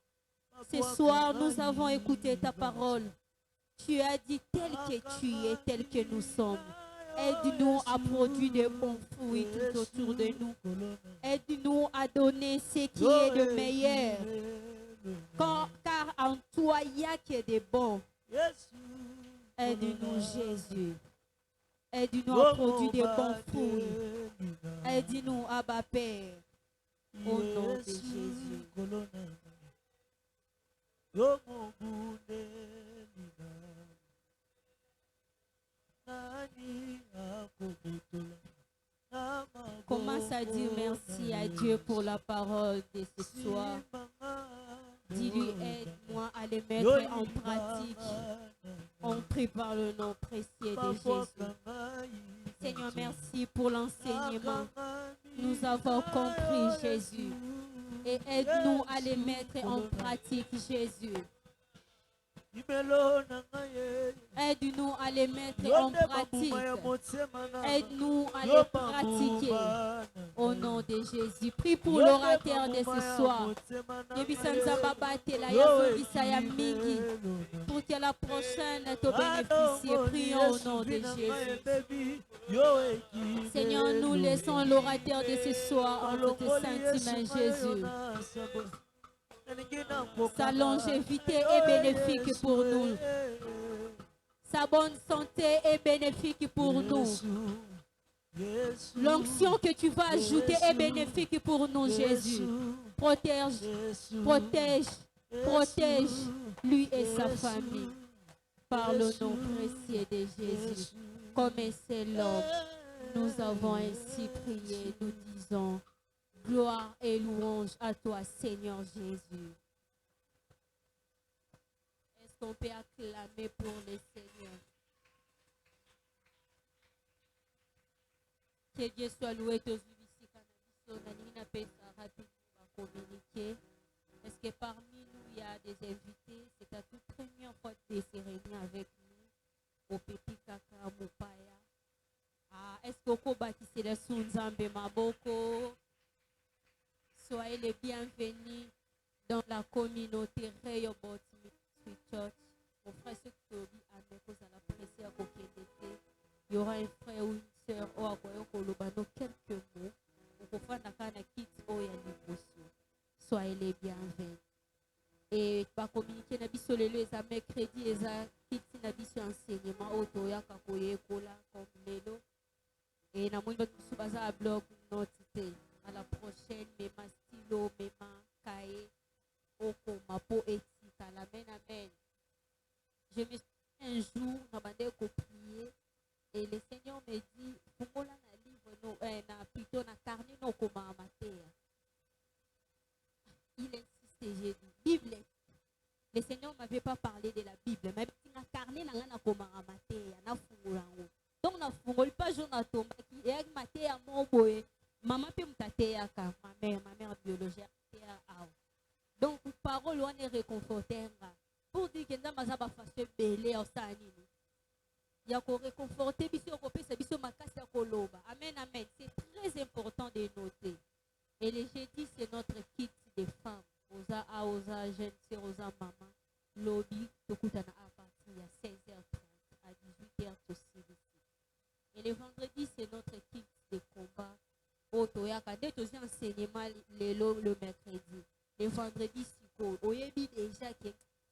ce soir, nous avons écouté ta parole. Tu as dit tel que tu es, tel que nous sommes. Aide-nous à produire de bons fruits tout autour de nous. Aide-nous à donner ce qui est de meilleur. Car en toi, il n'y a que des bons. Aide-nous, Jésus. Aide-nous à produire des bons fruits. Aide-nous, Abba Père. Au nom de Jésus. Commence à dire merci à Dieu pour la parole de ce soir. Dis-lui, aide-moi à les mettre en pratique. On prie par le nom précieux de Jésus. Seigneur, merci pour l'enseignement. Nous avons compris, Jésus. Et aide-nous à les mettre en pratique, Jésus. Aide-nous à les mettre en pratique. Aide-nous à les pratiquer. Au nom de Jésus. Prie pour l'orateur de ce soir. Pour que la prochaine te bénéficie. Prions au nom de Jésus. Seigneur, nous laissons l'orateur de ce soir entre tes saintes mains, Jésus. Sa longévité est bénéfique pour nous. Sa bonne santé est bénéfique pour nous. L'onction que tu vas ajouter est bénéfique pour nous, Jésus. Protège, protège, protège lui et sa famille. Par le nom précieux de Jésus. Comme c'est l'homme, nous avons ainsi prié, nous disons. Gloire et louange à toi, Seigneur Jésus. Est-ce qu'on peut acclamer pour le Seigneur? Que Dieu soit loué. Communiquer. Est-ce que parmi nous, il y a des invités? C'est ta toute première fois de se réunir avec nous au Petit Kaka Mopaya. Est-ce qu'on peut bâtir le Sunzambe Maboko? Soyez les bienvenus dans la communauté Rehoboth Ministry Church. Mon frère Tobi Amekos à la presse à Kokédété. Il y aura un frère ou une sœur au Akoyo Kolobano quelques mots. Pour faire la kit au Yannibosu. Soyez les bienvenus. Et par communiquer Nabiso le examen crédit les kit Nabiso enseignement Otoya Kakoye Kola comme Lelo. Et na mouille notre subaza à blog notité. À la prochaine, Mema stylo, Mema cahier, Oko, Mapo, éthique, amen, amen. Je me suis un jour, on a prier, et le Seigneur me dit, pour na livre, plutôt na carnet, non, comme à mater. Il insiste, j'ai dit, Bible. Le Seigneur ne m'avait pas parlé de la Bible, mais na carnet, na comme à mater, na fungura. Donc, na fungura, pas jour, na atombaki eyaki mateya moko boye mama mpe moto ateyaka ma mère biologique ateya awa donc parole wana ereconfortenga pour dire que nzambe aza bafaso ebele osala nini ya koreconforte biso kopesa biso makasi ya koloba. Amen, amen. C'est très important de noter. Et le jeudi, c'est notre kit des femmes. Oza a, oza jeune sœur, oza maman. Lobby, tokutana à partir de 16h30 à 18h aussi. Et le vendredi, c'est notre kit de combat. Otoyaka, dès que j'ai enseignement le mercredi. Le vendredi, c'est oyebi déjà que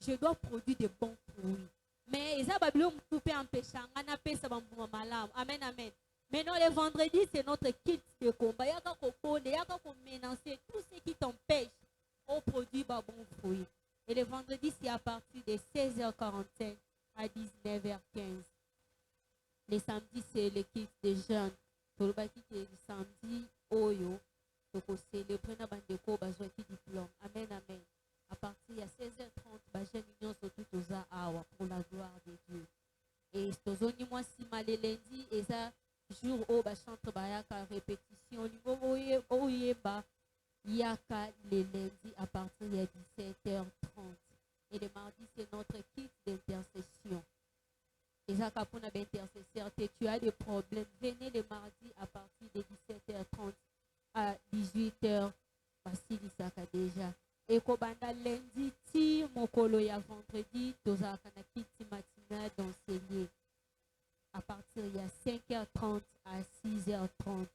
je dois produire de bons fruits. Mais ils ont coupé en péchant, on a fait ça malam. Amen, amen. Maintenant, le vendredi, c'est notre kit de combat. Il y a qu'à menacer tout ce qui t'empêche au produit de bons fruits. Et le vendredi, c'est à partir de 16h45 à 19h15. Le samedi, c'est le kit des jeunes. Pour le samedi, Oyo, donc on célèbre na bandeko bazwa ki diplôme. Amen, amen. À partir de 16h30, les jeunes unions sont toutes aux awa pour la gloire de Dieu. Et c'est moi si mal lundi, et ça jour où ba chantre bayaka répétition, niveau oyeba yaka le lundi à partir de 17h30. Et le mardi c'est notre kit d'intercession. Et ça pour na intercesseur, tu as des problèmes, venez le mardi à partir de 17h30 à 18h. Voici l'Isaka déjà. Et kobanda lundi ti mokolo ya vendredi tozaka na kiti matinale d'enseigner à partir de 5h30 à 6h30.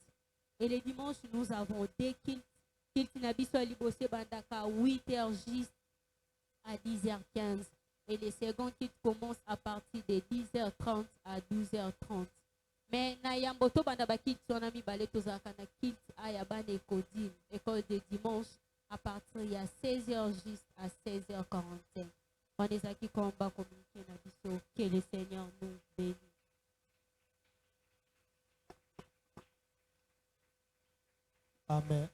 Et les dimanches nous avons des kilts nabiso libosé bandaka 8h juste à 10h15 et les seconds kits commencent à partir de 10h30 à 12h30. Mais na yamboto banda ba kits on a mis balé tozaka na kits ayabane école de dimanche à partir de 16h juste à 16h45. On est aquí combat communiquer na biso que le Seigneur nous bénisse. Amen.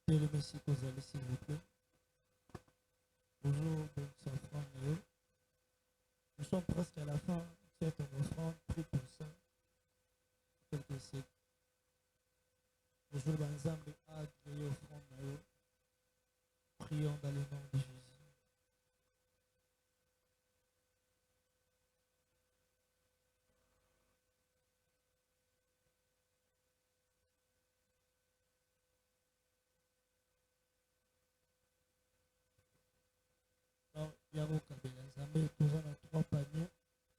Dieu le Messie que vous allez s'il vous plaît. Bonjour, bonne offrande. Nous sommes presque à la fin. Faites une offrande, prie pour ça. Quelques siècles. Bonjour, Banzambe, agréé offrande. Prions dans le nom de Jésus. Yaro Kabela Nzambe, nous avons 3 paniers.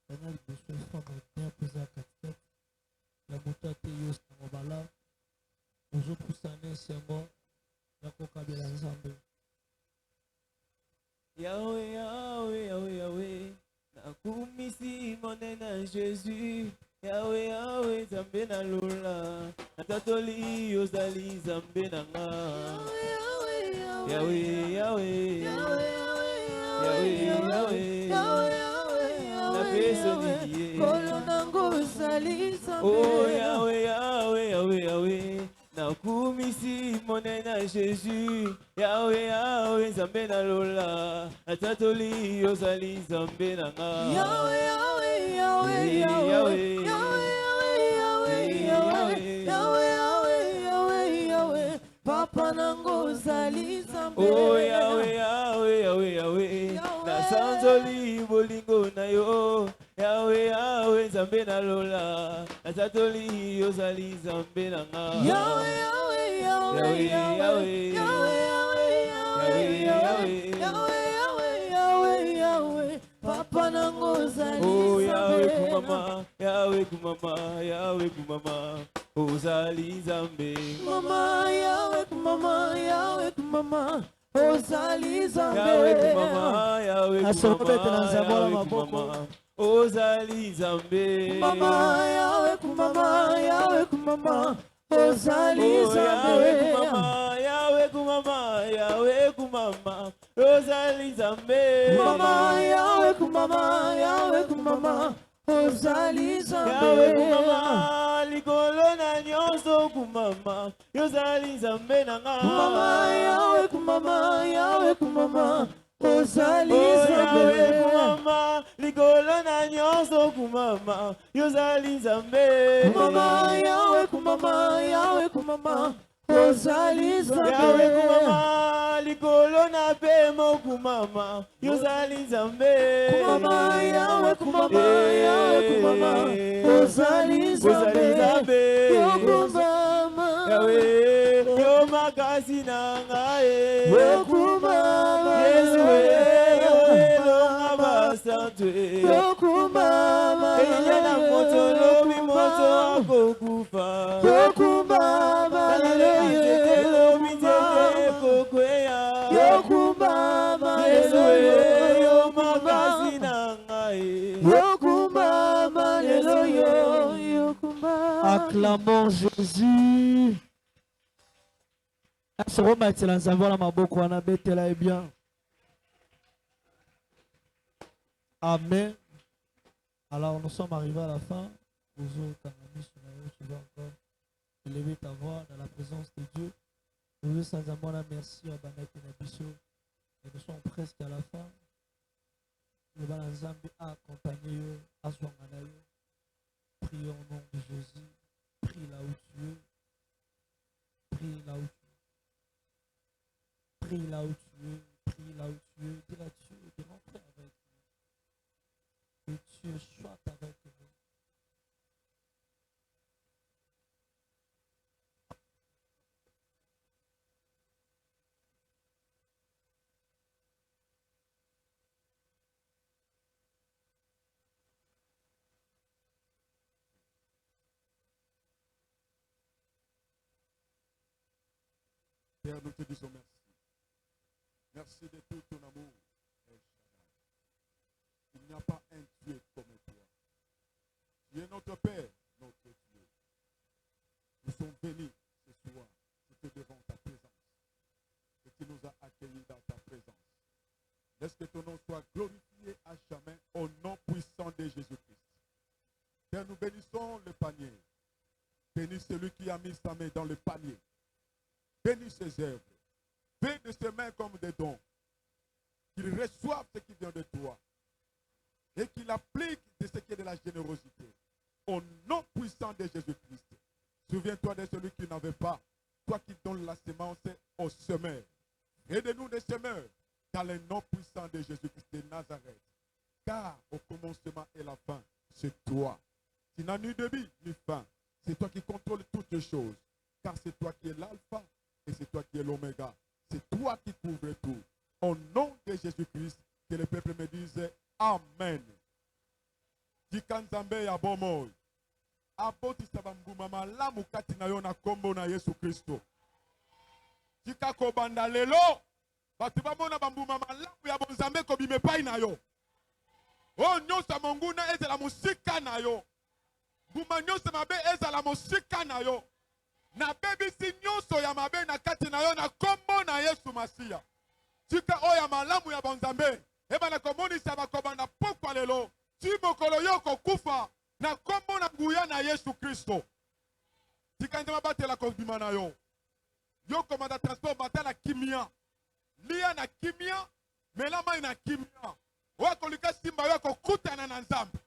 Panier de besoin offrande bien posé à 4. La motate yos na mobala. Bonjour pour ça, Sengo. Yaro Kabela Nzambe. Yahweh, Yahweh, Yahweh, Yahweh, nakumisi monena Jésus. Yahweh, Yahweh, Zambe na lola, natatoli yozali Zambe na nga. Yahweh, Yahweh, Yahweh, Yahweh, na peso niye. Oh Yahweh, Yahweh, Yahweh, Yahweh. Nakumisi monena Jésus. Yahweh, Yahweh, Zambe na lola, natatoli yozali Zambe na nga. Yahweh, Yahweh, Yahweh, Yahweh, Yahweh, Yahweh, Yahweh, Yahweh, Papa nango zali Zambe. Oh Yahweh, Yahweh, Yahweh, Yahweh, nasanzoli bolingo na yo. Yahweh, Yahweh, Zambe na lola, natatoli yozali Zambe na nga. Yahweh, Yahweh, Yahweh, Yahweh, Yahweh, Yahweh, Yahweh, Yahweh, Papa nango zali Zambe. Oh Yahweh kumama, Yahweh kumama, Yahweh kumama, ozali Zambe. Mama, Yahweh kumama, Yahweh kumama, ozali Zambe. Yahweh kumama, Yahweh kumama, ozali Zambe. Mama, Yahweh kumama, Yahweh kumama, ozali Zambe. Yahweh kumama, Yahweh kumama, ozali Zambe. Mama, Yahweh kumama, Yahweh kumama, ozali Zambe. Yahweh kumama, likolo na nyonso kumama, ozali Zambe na nga. Mama, Yahweh kumama, Yahweh kumama, ozali Nzambe kumama likolo na nyonso kumama yozali Nzambe kumama Yawe kumama Yawe kumama ozali Nzambe Yawe kumama likolo na pemo kumama yozali Nzambe kumama Yawe kumama Yawe kumama ozali Nzambe yo kumama Yawe yo makasi na ngae yo kumama Yesu yo ngabasantwe yo kumama Enyana moto lobi moto akokufa yo kumama lobi tete kokweya yo kumama Yesu yo makasi na ngae yo kumama lelo yo kumama. Acclamons Jésus. Amen. Alors nous sommes arrivés à la fin. Vous tu vas encore élever ta voix dans la présence de Dieu. Nous sans amour, merci à Banek et Nabiso. Et nous sommes presque à la fin. Le Balanzambi a accompagné à son anaï. Prie au nom de Jésus. Prie là où tu es. Prie là où tu es. Prie là où tu es. Prie là où tu es. Dis à Dieu de rentrer avec nous. Que Dieu soit avec nous. Père, nous te disons merci. Merci de tout ton amour. Il n'y a pas un Dieu comme toi. Tu es notre Père, notre Dieu. Nous sommes venus ce soir, c'était devant ta présence. Et tu nous as accueillis dans ta présence. Laisse que ton nom soit glorifié à jamais au nom puissant de Jésus-Christ. Père, nous bénissons le panier. Bénis celui qui a mis sa main dans le panier. Bénis ses œuvres. Fais de ses mains comme des dons. Qu'il reçoive ce qui vient de toi. Et qu'il applique de ce qui est de la générosité. Au nom puissant de Jésus-Christ. Souviens-toi de celui qui n'avait pas. Toi qui donnes la semence aux semeurs. Aide-nous des semeurs. Dans le nom puissant de Jésus-Christ de Nazareth. Car au commencement et la fin, c'est toi. Tu n'as ni début ni fin. C'est toi qui contrôles toutes les choses. Car c'est toi qui es l'alpha. Et c'est toi qui es l'oméga. C'est toi qui couvres tout. Au nom de Jésus-Christ, que le peuple me dise Amen. Dikanzambe ya bomoy. Aboti sabambuma malamu kati na yo na kombo na Yesu Kristo. Dikako banda lelo. Batu bamona bambuma malamu ya bonzambe ko bimepai na yo. O nyosa monguna ezala musika na yo. Buma nyosa mabe ezala musika na yo. Na bebi si nyonso ya mabe na kati na yo na kombo na Yesu Masiya. Tika oya malamu ya bonzambe. Eba na komoni saba kobanda pokwa lelo. Timokolo yoko kufa na kombo na nguya na Yesu Kristo. Tika ndema bate la kobima na yo. Yoko manda transport bata na kimia. Lia na kimia. Melama na kimia. Wako lika simba yoko kutana na nzambi.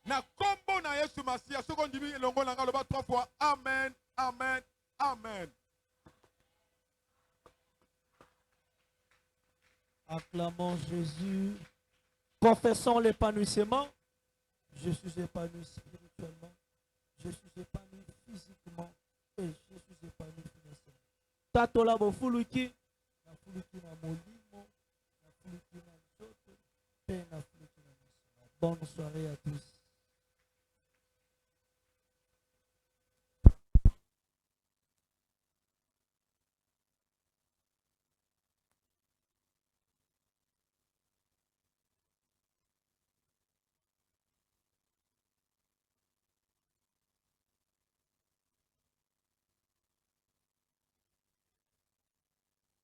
Na kombo na Yesu Masiya. Soko ndimi ilongo na ngalo ba 3 fois. Amen. Amen. Amen. Acclamons Jésus. Confessons l'épanouissement. Je suis épanoui spirituellement. Je suis épanoui physiquement. Et je suis épanoui financièrement. Tatola bo fuluki. Na fuluki na molimo. Na fuluki na mzoto. Pe na fuluki na mosima. Bonne soirée à tous.